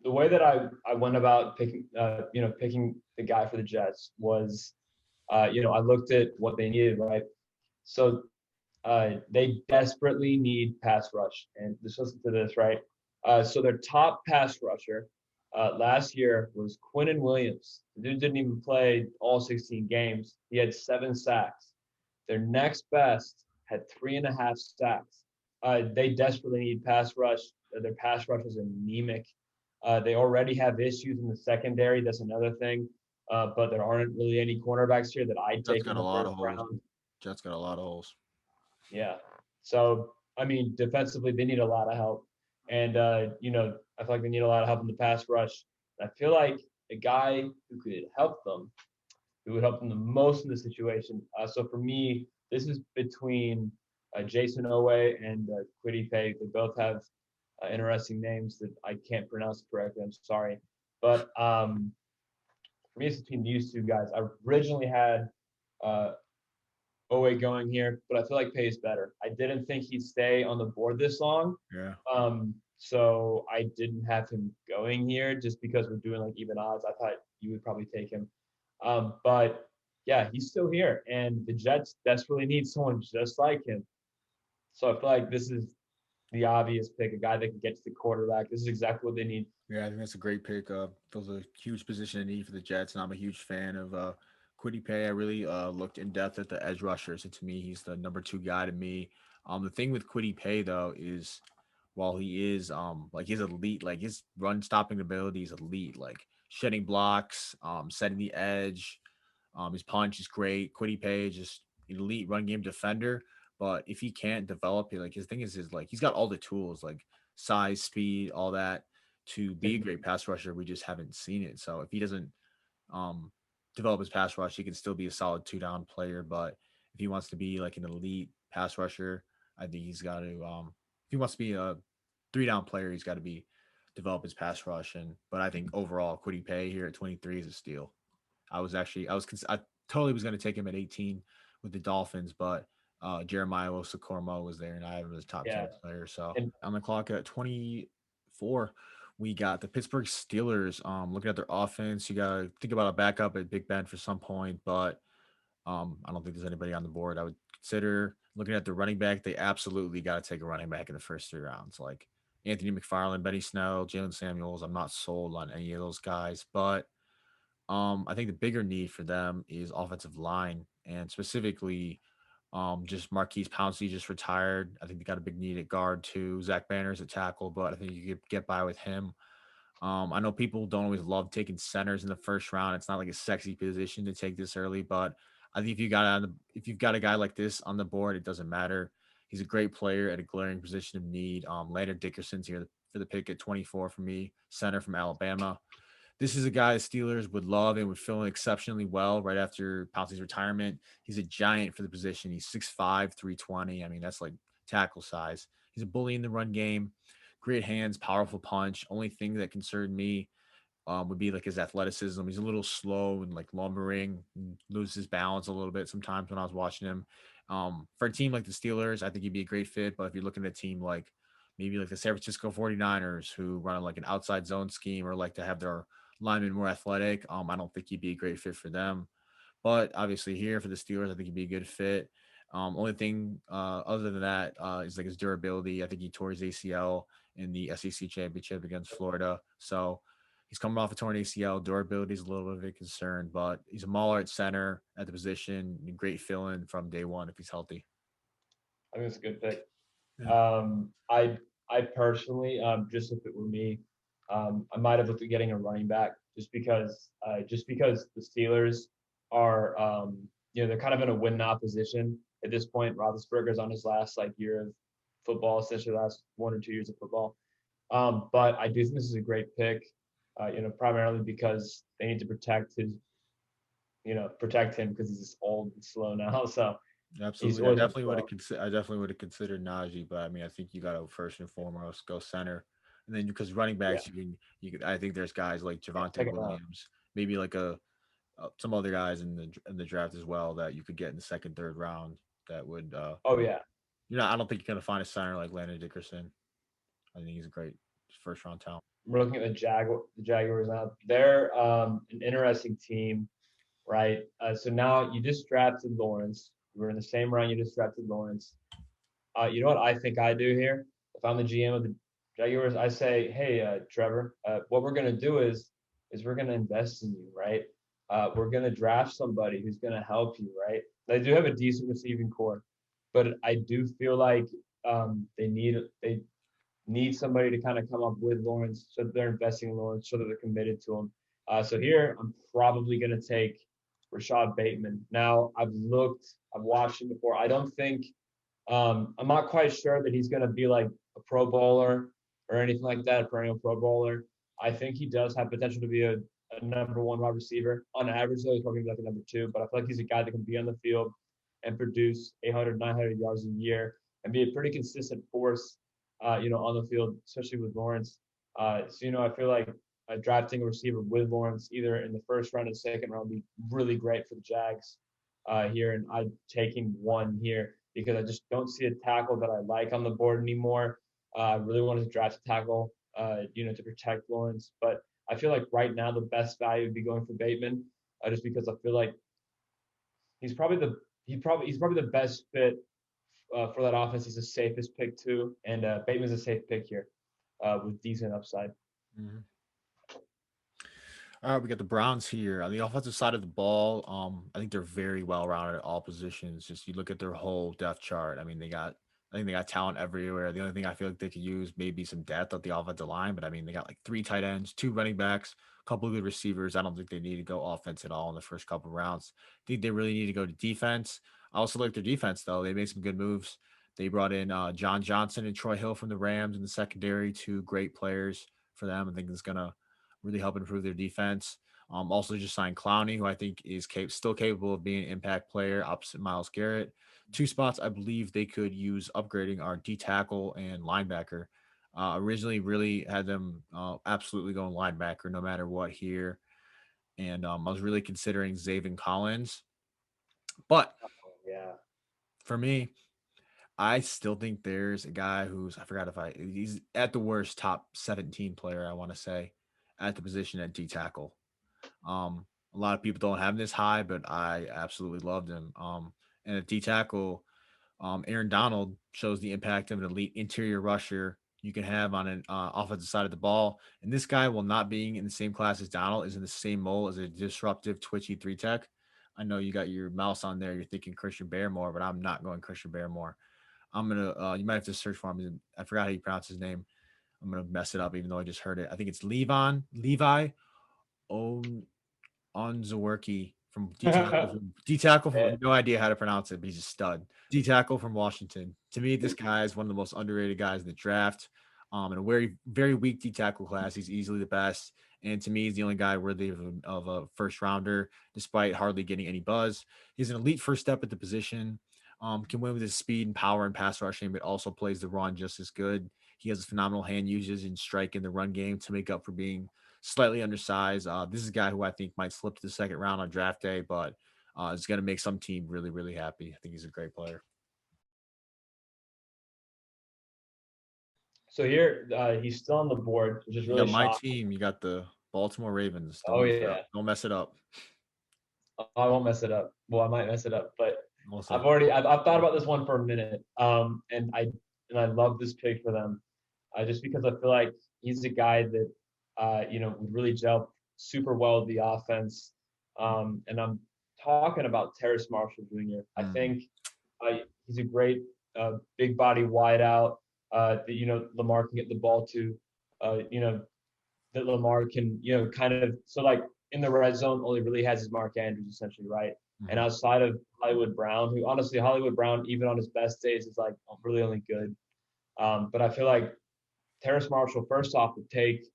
the way that I went about picking the guy for the Jets was, I looked at what they needed, right? So they desperately need pass rush, and just listen to this, right? So their top pass rusher last year was Quinnen Williams. The dude didn't even play all 16 games. He had 7 sacks. Their next best had 3.5 sacks. They desperately need pass rush. Their pass rush is anemic. They already have issues in the secondary. That's another thing. But there aren't really any cornerbacks here that I'd Jets take in got a the lot first of holes. round. Jets got a lot of holes. Yeah. So, I mean, defensively, they need a lot of help. And, I feel like they need a lot of help in the pass rush. I feel like a guy who could help them, who would help them the most in this situation. So for me, this is between Jason Owe and Kwity Paye. They both have interesting names that I can't pronounce correctly. I'm sorry. But for me, it's between these two guys. I originally had uh, Owe going here, but I feel like Paye is better. I didn't think he'd stay on the board this long. Yeah. So I didn't have him going here just because we're doing like even odds. I thought you would probably take him. But yeah, he's still here, and the Jets desperately need someone just like him. So I feel like this is the obvious pick, a guy that can get to the quarterback. This is exactly what they need. Yeah, I think that's a great pick. Fills a huge position of need for the Jets, and I'm a huge fan of Kwity Paye. I really looked in depth at the edge rushers, and to me, he's the number two guy to me. The thing with Kwity Paye though is, while he is like he's elite, like his run stopping ability is elite, like shedding blocks, setting the edge, his punch is great. Kwity Paye just elite run game defender. But if he can't develop it, like his thing is like he's got all the tools, like size, speed, all that to be a great pass rusher. We just haven't seen it. So if he doesn't um develop his pass rush, he can still be a solid two down player. But if he wants to be like an elite pass rusher, I think he's got to if he wants to be a three down player, he's got to be develop his pass rush. And but I think overall, Kwity Paye here at 23 is a steal. I totally was going to take him at 18 with the Dolphins, but Jeremiah Owusu-Koramoah was there, and I have him as top 10 Yeah, player. So and on the clock at 24, we got the Pittsburgh Steelers. Looking at their offense, you got to think about a backup at Big Ben for some point, but I don't think there's anybody on the board I would consider. Looking at the running back, they absolutely got to take a running back in the first 3 rounds, like Anthony McFarland, Benny Snell, Jalen Samuels. I'm not sold on any of those guys, but I think the bigger need for them is offensive line, and specifically, just Marquise Pouncey just retired. I think they got a big need at guard too. Zach Banner's at tackle, but I think you could get by with him. I know people don't always love taking centers in the first round. It's not like a sexy position to take this early, but I think if you've got a guy like this on the board, it doesn't matter. He's a great player at a glaring position of need. Landon Dickerson's here for the pick at 24 for me, center from Alabama. This is a guy the Steelers would love and would fill in exceptionally well right after Pouncey's retirement. He's a giant for the position. He's 6'5", 320. I mean, that's like tackle size. He's a bully in the run game. Great hands, powerful punch. Only thing that concerned me would be like his athleticism. He's a little slow and like lumbering, and loses his balance a little bit sometimes when I was watching him. For a team like the Steelers, I think he'd be a great fit. But if you're looking at a team like maybe like the San Francisco 49ers who run like an outside zone scheme or like to have their linemen more athletic, I don't think he'd be a great fit for them. But obviously here for the Steelers, I think he'd be a good fit. Only thing other than that is like his durability. I think he tore his ACL in the SEC championship against Florida. So he's coming off a torn ACL. Durability is a little bit of a concern, but he's a mauler at center at the position. Great fill-in from day one if he's healthy. I think it's a good pick. Yeah. I personally, just if it were me, I might have looked at getting a running back just because the Steelers are, they're kind of in a win now position at this point. Roethlisberger's on his last like year of football, essentially last 1 or 2 years of football. But I do think this is a great pick, primarily because they need to protect him because he's old and slow now. So he's Absolutely. I always been definitely would slow. have considered. I definitely would have considered Najee, but I mean, I think you got to first and foremost go center, and then because running Yeah, backs, you can. I think there's guys like yeah, Javante second round. Williams, maybe like some other guys in the draft as well that you could get in the second, third round. That would Oh yeah, I don't think you're gonna find a center like Landon Dickerson. I think he's a great first round talent. we're looking at the Jaguars now. They're an interesting team, right? So now you just drafted Lawrence. We're in the same round. You just drafted Lawrence. You know what I think I do here? If I'm the GM of the Jaguars, I say, hey, Trevor, what we're gonna do is we're gonna invest in you, right? We're gonna draft somebody who's gonna help you, right? They do have a decent receiving core, but I do feel like they need somebody to kind of come up with Lawrence, so they're investing in Lawrence, so that they're committed to him. So here, I'm probably going to take Rashad Bateman. Now, I've watched him before. I don't think, I'm not quite sure that he's going to be like a Pro Bowler or anything like that, a perennial Pro Bowler. I think he does have potential to be a number one wide receiver. On average, though, he's probably like a number two, but I feel like he's a guy that can be on the field and produce 800, 900 yards a year and be a pretty consistent force on the field, especially with Lawrence. I feel like drafting a receiver with Lawrence either in the first round or second round would be really great for the Jags here. And I'm taking one here because I just don't see a tackle that I like on the board anymore. I really wanted to draft a tackle, to protect Lawrence. But I feel like right now the best value would be going for Bateman, just because I feel like he's probably the best fit for that offense. He's the safest pick too, and Bateman's a safe pick here with decent upside. Mhm. All right, we got the Browns here on the offensive side of the ball. I think they're very well rounded at all positions. Just you look at their whole depth chart. I mean, I think they got talent everywhere. The only thing I feel like they could use maybe some depth at the offensive line, but I mean, they got like three tight ends, two running backs, a couple of good receivers. I don't think they need to go offense at all in the first couple of rounds. I think they really need to go to defense. I also like their defense though. They made some good moves. They brought in John Johnson and Troy Hill from the Rams in the secondary, two great players for them. I think it's gonna really help improve their defense. Also just signed Clowney, who I think is still capable of being an impact player opposite Miles Garrett. Two spots I believe they could use upgrading are D tackle and linebacker. Originally, really had them absolutely going linebacker no matter what here. And I was really considering Zaven Collins. But Yeah. for me, I still think there's a guy I forgot if he's at the worst top 17 player, I want to say, at the position at D tackle. A lot of people don't have him this high, but I absolutely loved him. And at D tackle, Aaron Donald shows the impact of an elite interior rusher you can have on an offensive side of the ball. And this guy, while not being in the same class as Donald, is in the same mold as a disruptive, twitchy three tech. I know you got your mouse on there. You're thinking Christian Barrymore, but I'm not going Christian Barrymore. I'm gonna. You might have to search for him. I forgot how you pronounce his name. I'm gonna mess it up, even though I just heard it. I think it's Levi Onzawerki from D tackle. D tackle Yeah. from no idea how to pronounce it, but he's a stud. D tackle from Washington. To me, this guy is one of the most underrated guys in the draft. In a very very weak D tackle class, he's easily the best. And to me, he's the only guy worthy of a first rounder, despite hardly getting any buzz. He's an elite first step at the position. Can win with his speed and power and pass rushing, but also plays the run just as good. He has phenomenal hand usage and strike in the run game to make up for being slightly undersized. This is a guy who I think might slip to the second round on draft day, but is going to make some team really, really happy. I think he's a great player. So here, he's still on the board, which is You really got my shocking. team. You got the Baltimore Ravens. Don't Oh mess it up. yeah, Don't mess it up. I won't mess it up. Well, I might mess it up, but We'll see. I've thought about this one for a minute. And I love this pick for them, just because I feel like he's a guy that would really gel super well with the offense. And I'm talking about Terrace Marshall Jr. I think he's a great big body wideout that Lamar can get the ball to. That Lamar can kind of so like in the red zone only really has his Mark Andrews essentially, right? And outside of Hollywood Brown, who honestly Hollywood Brown even on his best days is like really only good. But I feel like Terrace Marshall, first off, would take,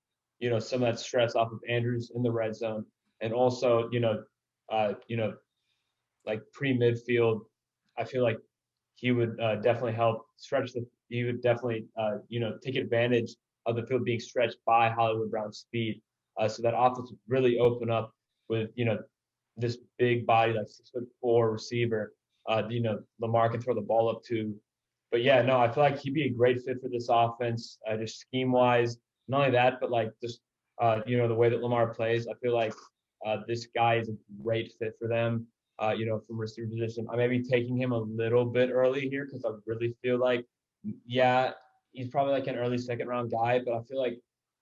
some of that stress off of Andrews in the red zone. And also, like pre-midfield, I feel like he would definitely help he would definitely, take advantage of the field being stretched by Hollywood Brown's speed. So that offense would really open up with, this big body, like 6'4" receiver, Lamar can throw the ball up to. But yeah, no, I feel like he'd be a great fit for this offense, just scheme wise. Not only that, but like just, the way that Lamar plays, I feel like this guy is a great fit for them, from receiver position. I may be taking him a little bit early here because I really feel like, yeah, he's probably like an early second round guy, but I feel like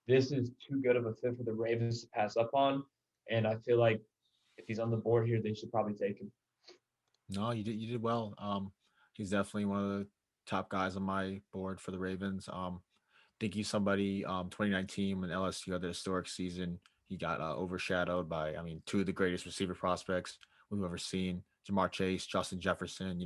this is too good of a fit for the Ravens to pass up on. And I feel like if he's on the board here, they should probably take him. No, you did well. He's definitely one of the top guys on my board for the Ravens. Think he's somebody 2019 when LSU had the historic season. He got overshadowed by, I mean, two of the greatest receiver prospects we've ever seen, Jamar Chase, Justin Jefferson.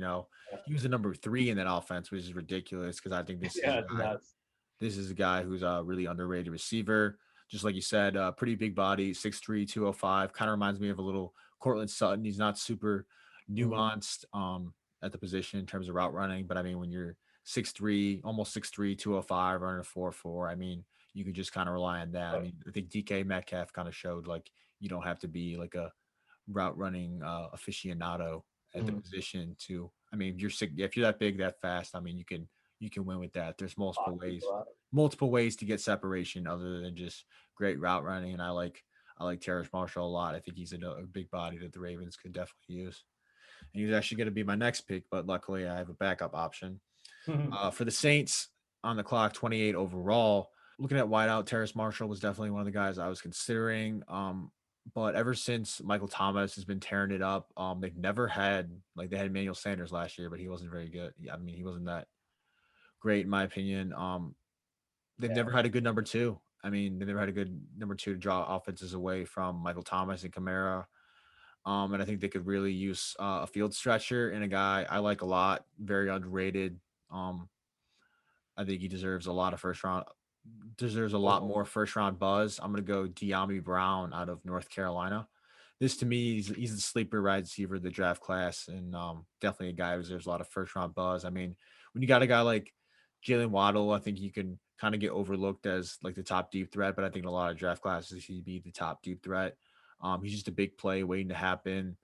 He was the number 3 in that offense, which is ridiculous because I think Yeah, it's nuts. this is a guy who's a really underrated receiver. Just like you said, pretty big body, 6'3", 205. Kind of reminds me of a little Cortland Sutton. He's not super nuanced at the position in terms of route running, but I mean, when you're 6'3", almost 6'3", 205, running a 4.4, I mean, you could just kind of rely on that. I mean, I think DK Metcalf kind of showed like you don't have to be like a route running aficionado at the position to. I mean, if you're that big, that fast, I mean, you can win with that. There's multiple ways to get separation other than just great route running. And I like Terrace Marshall a lot. I think he's a big body that the Ravens could definitely use. And he's actually going to be my next pick, but luckily I have a backup option. For the Saints on the clock, 28 overall. Looking at wideout, Terrace Marshall was definitely one of the guys I was considering. But ever since Michael Thomas has been tearing it up, they've never had they had Emmanuel Sanders last year, but he wasn't very good. I mean, he wasn't that great in my opinion. They've never had a good number 2. I mean, they've never had a good number 2 to draw offenses away from Michael Thomas and Kamara. And I think they could really use a field stretcher and a guy I like a lot, very underrated. I think he deserves a lot more first round buzz. I'm gonna go De'Ami Brown out of North Carolina. This to me, he's the sleeper wide receiver of the draft class, and definitely a guy who deserves a lot of first round buzz. I mean, when you got a guy like Jalen Waddle, I think you can kind of get overlooked as like the top deep threat, but I think in a lot of draft classes he'd be the top deep threat. He's just a big play waiting to happen.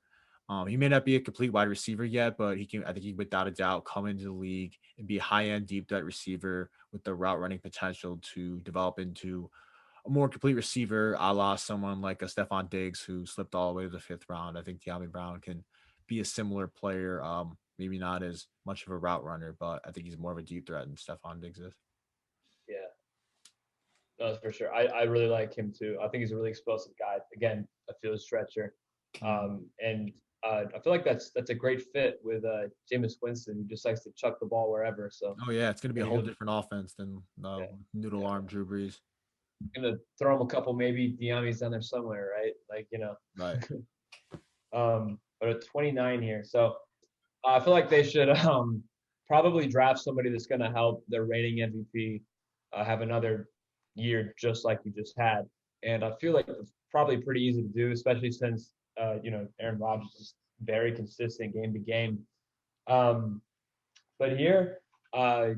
He may not be a complete wide receiver yet, but I think he without a doubt come into the league and be a high end deep threat receiver with the route running potential to develop into a more complete receiver, a la someone like a Stephon Diggs who slipped all the way to the 5th round. I think De'Ami Brown can be a similar player. Maybe not as much of a route runner, but I think he's more of a deep threat than Stephon Diggs is. Yeah, no, that's for sure. I really like him too. I think he's a really explosive guy. Again, a field stretcher. And I feel like that's a great fit with Jameis Winston, who just likes to chuck the ball wherever. So Oh yeah, it's going to be a whole different offense than noodle arm Drew Brees. Gonna throw him a couple, maybe De'Ami's down there somewhere, right? Right. But at 29 here, so I feel like they should probably draft somebody that's going to help their reigning MVP have another year just like we just had. And I feel like it's probably pretty easy to do, especially since Aaron Rodgers is very consistent game to game. But here, I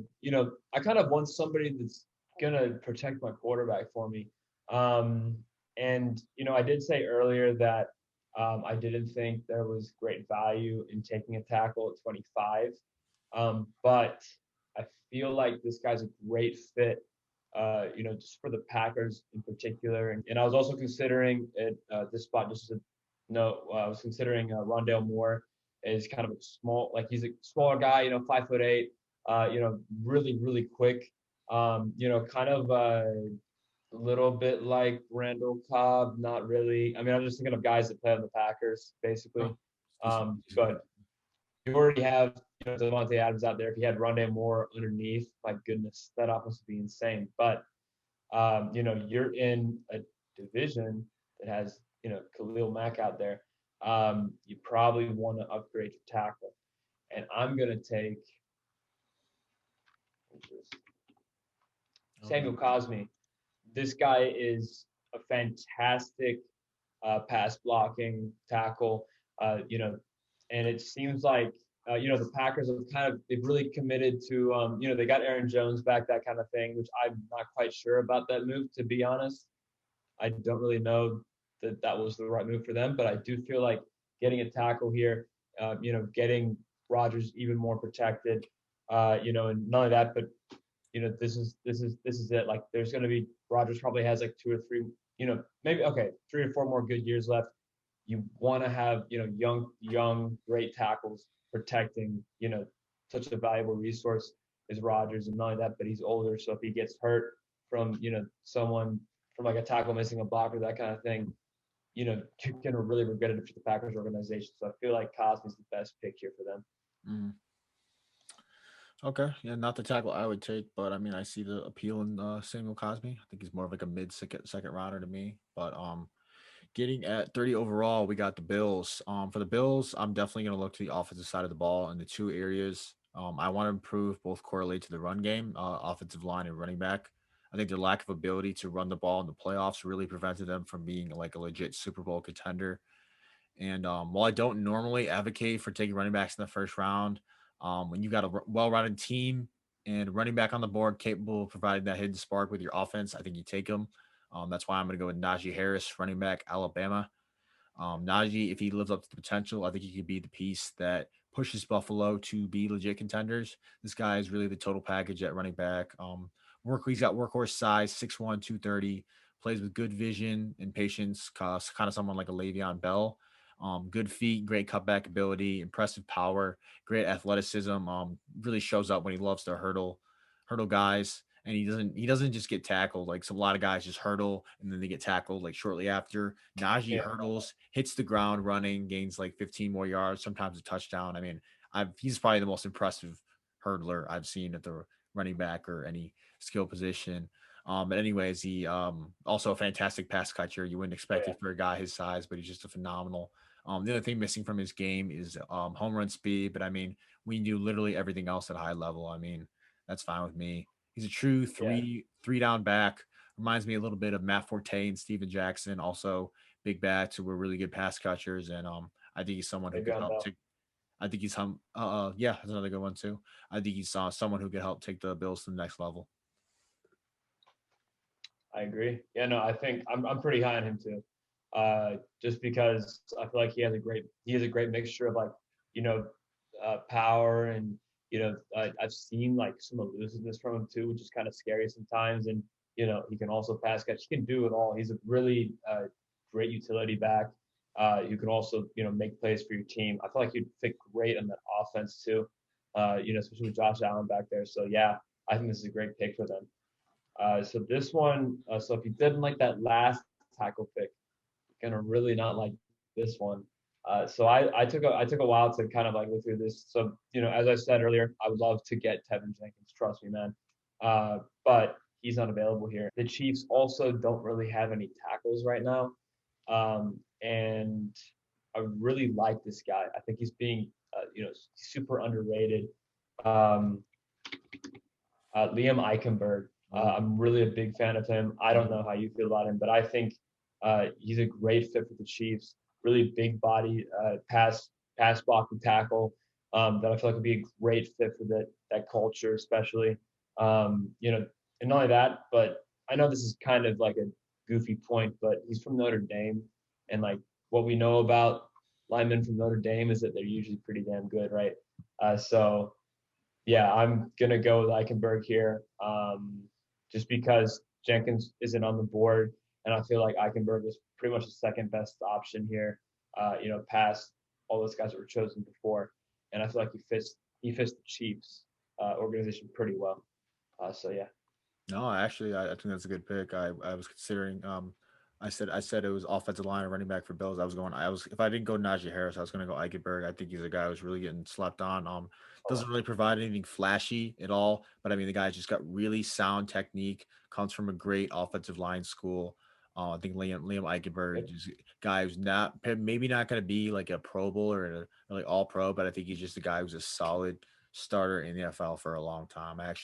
kind of want somebody that's gonna protect my quarterback for me. And I did say earlier that I didn't think there was great value in taking a tackle at 25. But I feel like this guy's a great fit, just for the Packers in particular. And I was also considering this spot just to note, I was considering Rondale Moore is kind of a he's a smaller guy, 5'8", really, really quick, kind of a little bit like Randall Cobb, not really. I mean, I'm just thinking of guys that play on the Packers, basically. But you already have Devontae Adams out there. If you had Rondale Moore underneath, my goodness, that offense would be insane. But you're in a division that has Khalil Mack out there. You probably want to upgrade your tackle, and I'm gonna take. Samuel Cosme. This guy is a fantastic pass blocking tackle. And it seems like the Packers have they've really committed to they got Aaron Jones back, that kind of thing, which I'm not quite sure about that move, to be honest. I don't really know that was the right move for them, but I do feel like getting a tackle here, getting Rodgers even more protected, and not only that, but this is it. Like, there's going to be Rodgers probably has like 2 or 3, maybe 3 or 4 more good years left. You want to have young great tackles protecting such a valuable resource as Rodgers, and not only that, but he's older, so if he gets hurt from someone from like a tackle missing a blocker, that kind of thing, you're gonna really regret it for the Packers organization. So I feel like Cosme's the best pick here for them. Mm. Okay, yeah, not the tackle I would take, but I mean, I see the appeal in Samuel Cosme. I think he's more of like a mid second rounder to me. But getting at 30 overall, we got the Bills. For the Bills, I'm definitely gonna look to the offensive side of the ball in the 2 areas. I want to improve both correlate to the run game, offensive line and running back. I think their lack of ability to run the ball in the playoffs really prevented them from being like a legit Super Bowl contender. And while I don't normally advocate for taking running backs in the first round, when you got a well-rounded team and running back on the board capable of providing that hidden spark with your offense, I think you take them. That's why I'm going to go with Naji Harris, running back, Alabama. Naji, if he lives up to the potential, I think he could be the piece that pushes Buffalo to be legit contenders. This guy is really the total package at running back. He's got workhorse size, 6'1", 230, plays with good vision and patience, kind of someone like a Le'Veon Bell. Good feet, great cutback ability, impressive power, great athleticism. Really shows up when he loves to hurdle guys, and he doesn't just get tackled. Like, a lot of guys just hurdle and then they get tackled like shortly after. Najee hurdles, hits the ground running, gains like 15 more yards, sometimes a touchdown. I mean, he's probably the most impressive hurdler I've seen at the running back or any skill position. But anyways, he also a fantastic pass catcher. You wouldn't expect it for a guy his size, but he's just a phenomenal. The other thing missing from his game is home run speed, but I mean, we do literally everything else at a high level. I mean, that's fine with me. He's a true three down back. Reminds me a little bit of Matt Forte and Steven Jackson, also big bats who were really good pass catchers, and I think he's someone who could help take. I think he's yeah, that's another good one too. I think he's someone who could help take the Bills to the next level. I agree. Yeah, no, I think I'm pretty high on him too. Just because I feel like he has a great mixture of like, power and I've seen like some elusiveness from him too, which is kind of scary sometimes. And he can also pass catch. He can do it all. He's a really great utility back. You can also make plays for your team. I feel like he'd fit great on that offense too. Especially with Josh Allen back there. So yeah, I think this is a great pick for them. So this one, so if you didn't like that last tackle pick, you're gonna really not like this one. So I took a while to kind of like look through this. So as I said earlier, I would love to get Tevin Jenkins. Trust me, man. But he's not available here. The Chiefs also don't really have any tackles right now, and I really like this guy. I think he's being super underrated. Liam Eichenberg. I'm really a big fan of him. I don't know how you feel about him, but I think he's a great fit for the Chiefs. Really big body, pass blocking tackle that I feel like would be a great fit for that culture, especially. And not only that, but I know this is kind of like a goofy point, but he's from Notre Dame, and like what we know about linemen from Notre Dame is that they're usually pretty damn good, right? So yeah, I'm gonna go with Eichenberg here. Just because Jenkins isn't on the board, and I feel like Eichenberg was pretty much the second best option here, past all those guys that were chosen before. And I feel like he fits the Chiefs organization pretty well. So yeah. No, actually, I think that's a good pick. I was considering. I said it was offensive line and running back for Bills. If I didn't go Najee Harris, I was going to go Eichenberg. I think he's a guy who's really getting slept on. Doesn't really provide anything flashy at all, but I mean, the guy's just got really sound technique. Comes from a great offensive line school. I think Liam Eichenberg is a guy who's maybe not going to be like a Pro Bowl or like All Pro, but I think he's just a guy who's a solid starter in the NFL for a long time. I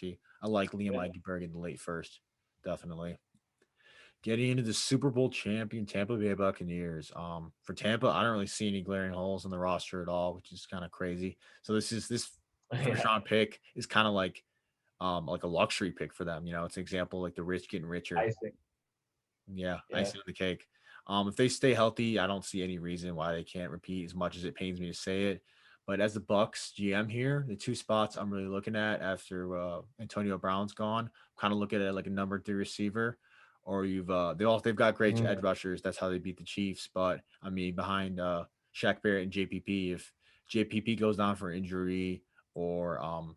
like Liam Eichenberg in the late first. definitely. Getting into the Super Bowl champion Tampa Bay Buccaneers. For Tampa, I don't really see any glaring holes in the roster at all, which is kind of crazy. So this first Yeah, round pick is kind of like a luxury pick for them. You know, it's an example like the rich getting richer. I think. Yeah, Yeah. icing on the cake. If they stay healthy, I don't see any reason why they can't repeat. As much as it pains me to say it, but as the Bucks GM here, the two spots I'm really looking at after Antonio Brown's gone, kind of look at it like a number three receiver, or they've got great Mm, edge rushers. That's how they beat the Chiefs. But I mean, behind Shaq Barrett and JPP, if JPP goes down for injury or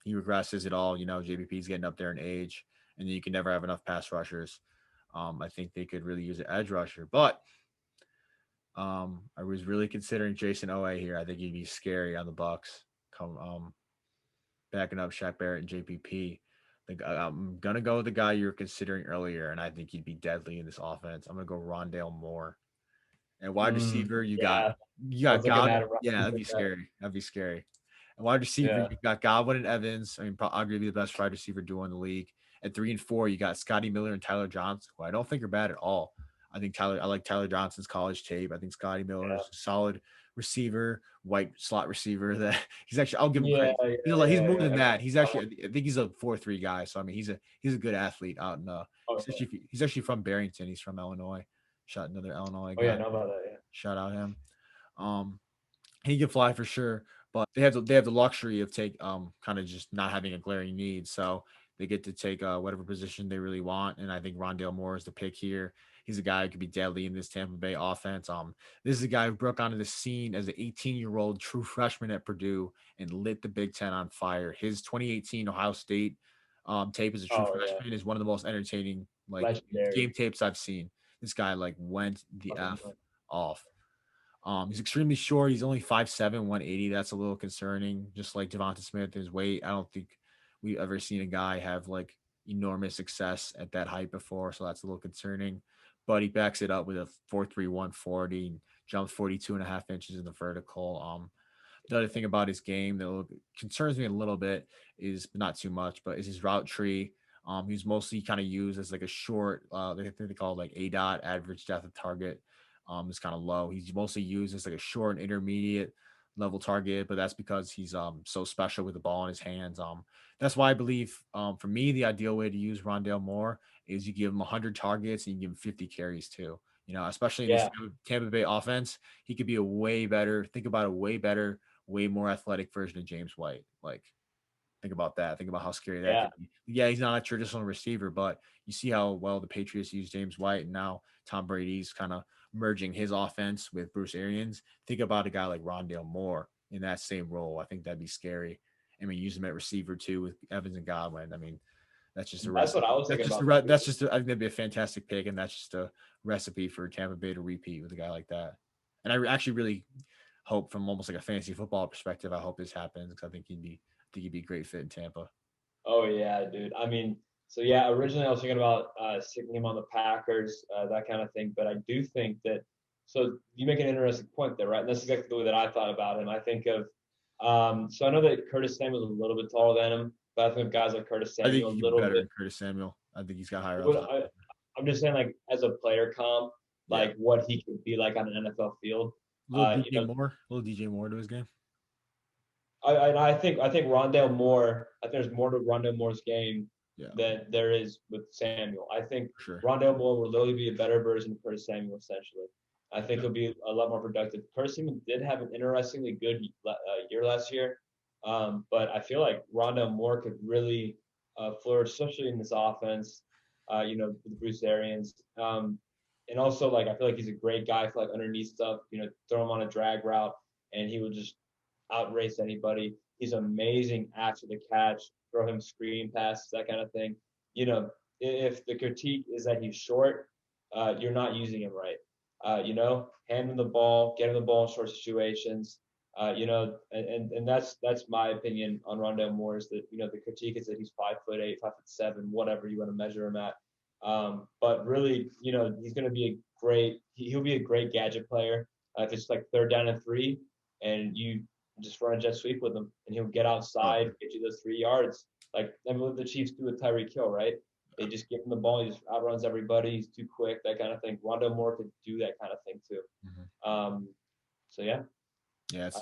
he regresses at all, JPP's getting up there in age, and then you can never have enough pass rushers. I think they could really use an edge rusher, but I was really considering Jason Owe here. I think he'd be scary on the Bucks. Come backing up Shaq Barrett and JPP. I'm gonna go with the guy you were considering earlier, and I think he'd be deadly in this offense. I'm gonna go Rondale Moore. And wide receiver, you got yeah. you I got was looking God. at it. Yeah, that'd be scary. That'd be scary. And wide receiver, Yeah. you got Godwin and Evans. I mean, arguably the best wide receiver duo in the league. At 3 and 4, you got Scotty Miller and Tyler Johnson, who I don't think are bad at all. I like Tyler Johnson's college tape. I think Scotty Miller Yeah. is a solid receiver, white slot receiver. That he's actually, I'll give him Yeah. credit. Yeah. He's Yeah. more than Yeah. that. He's actually, I think he's a 4-3 guy. So I mean, he's a good athlete out in. Oh, yeah. He's actually from Barrington. He's from Illinois. Shot another Illinois Oh, yeah. I guy. know about that. Yeah. Shout out him. Um, he can fly for sure, but they have the luxury of kind of just not having a glaring need, so they get to take whatever position they really want. And I think Rondale Moore is the pick here. He's a guy who could be deadly in this Tampa Bay offense. This is a guy who broke onto the scene as an 18-year-old true freshman at Purdue and lit the Big Ten on fire. His 2018 Ohio State tape as a true Oh, yeah. freshman is one of the most entertaining Legendary. game tapes I've seen. This guy went the Fucking f off. He's extremely short. He's only 5'7", 180. That's a little concerning. Just like Devonta Smith, his weight. I don't think we've ever seen a guy have enormous success at that height before. So that's a little concerning. But he backs it up with a 4.3 140 and jumps 42.5 inches in the vertical. The other thing about his game that concerns me a little bit is not too much, but is his route tree. He's mostly kind of used as like a short, I think they call it like ADOT, average depth of target. Is kind of low. He's mostly used as like a short intermediate level target, but that's because he's so special with the ball in his hands. That's why I believe for me the ideal way to use Rondale Moore is you give him 100 targets and you give him 50 carries too. Especially in this Yeah. Tampa Bay offense, he could be a way better. Think about a way better, way more athletic version of James White. Think about that. Think about how scary that Yeah. could be. Yeah, he's not a traditional receiver, but you see how well the Patriots use James White, and now Tom Brady's kind of merging his offense with Bruce Arians. Think about a guy like Rondale Moore in that same role. I think that'd be scary. I mean, use him at receiver too with Evans and Godwin. I mean, that's just a That's what recipe. I was That's thinking just a about. re- that's just a, I think that'd be a fantastic pick, and that's just a recipe for Tampa Bay to repeat with a guy like that. And I actually really hope, from almost like a fantasy football perspective, I hope this happens because I think he'd be a great fit in Tampa. Oh yeah, dude. I mean, so yeah, originally I was thinking about sticking him on the Packers, that kind of thing. But I do think that. So you make an interesting point there, right? And that's exactly the way that I thought about him. I think of. So I know that Curtis Samuel's a little bit taller than him, but I think of guys like Curtis I think Samuel a he could be little better bit. than Curtis Samuel. I think he's got higher What upside. I'm just saying, like as a player comp, Yeah. like what he could be like on an NFL field. A You know, little DJ Moore to his game. I think Rondale Moore. I think there's more to Rondale Moore's game Yeah, than there is with Samuel. I think for sure. Rondale Moore will literally be a better version of Curtis Samuel, essentially. I think Yeah. he'll be a lot more productive. Curtis Samuel did have an interestingly good year last year, but I feel like Rondale Moore could really flourish, especially in this offense. With Bruce Arians, and also like I feel like he's a great guy for like underneath stuff. Throw him on a drag route, and he will just outrace anybody. He's amazing after the catch, throw him screen passes, that kind of thing. If the critique is that he's short, you're not using him right. Hand him the ball, get him the ball in short situations. And that's my opinion on Rondale Moore is that the critique is that he's 5'8", 5'7", whatever you want to measure him at. But really, he's going to be he'll be a great gadget player. If it's like 3rd down and 3, and you just run a jet sweep with him, and he'll get outside, get you those 3 yards. Like what the Chiefs do with Tyreek Hill, right? They just give him the ball. He just outruns everybody. He's too quick, that kind of thing. Rondo Moore could do that kind of thing too. So yeah. Yeah, it's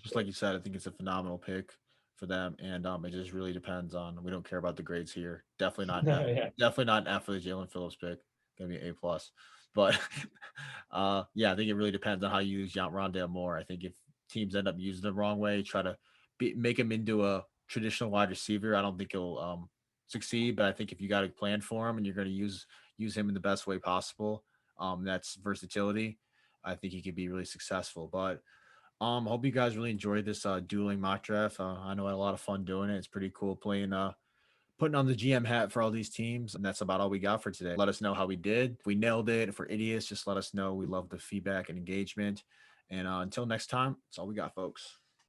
just like you said. I think it's a phenomenal pick for them, and it just really depends on. We don't care about the grades here. Definitely not. Yeah. Definitely not an F for the Jalen Phillips pick. Gonna be an A plus. But yeah, I think it really depends on how you use Rondale Moore. I think if teams end up using the wrong way, try to make him into a traditional wide receiver, I don't think he'll succeed. But I think if you got a plan for him and you're going to use him in the best way possible, that's versatility. I think he could be really successful. But hope you guys really enjoyed this dueling mock draft. I know I had a lot of fun doing it. It's pretty cool playing putting on the GM hat for all these teams. And that's about all we got for today. Let us know how we did. If we nailed it. If we're idiots, just let us know. We love the feedback and engagement. And until next time, that's all we got, folks.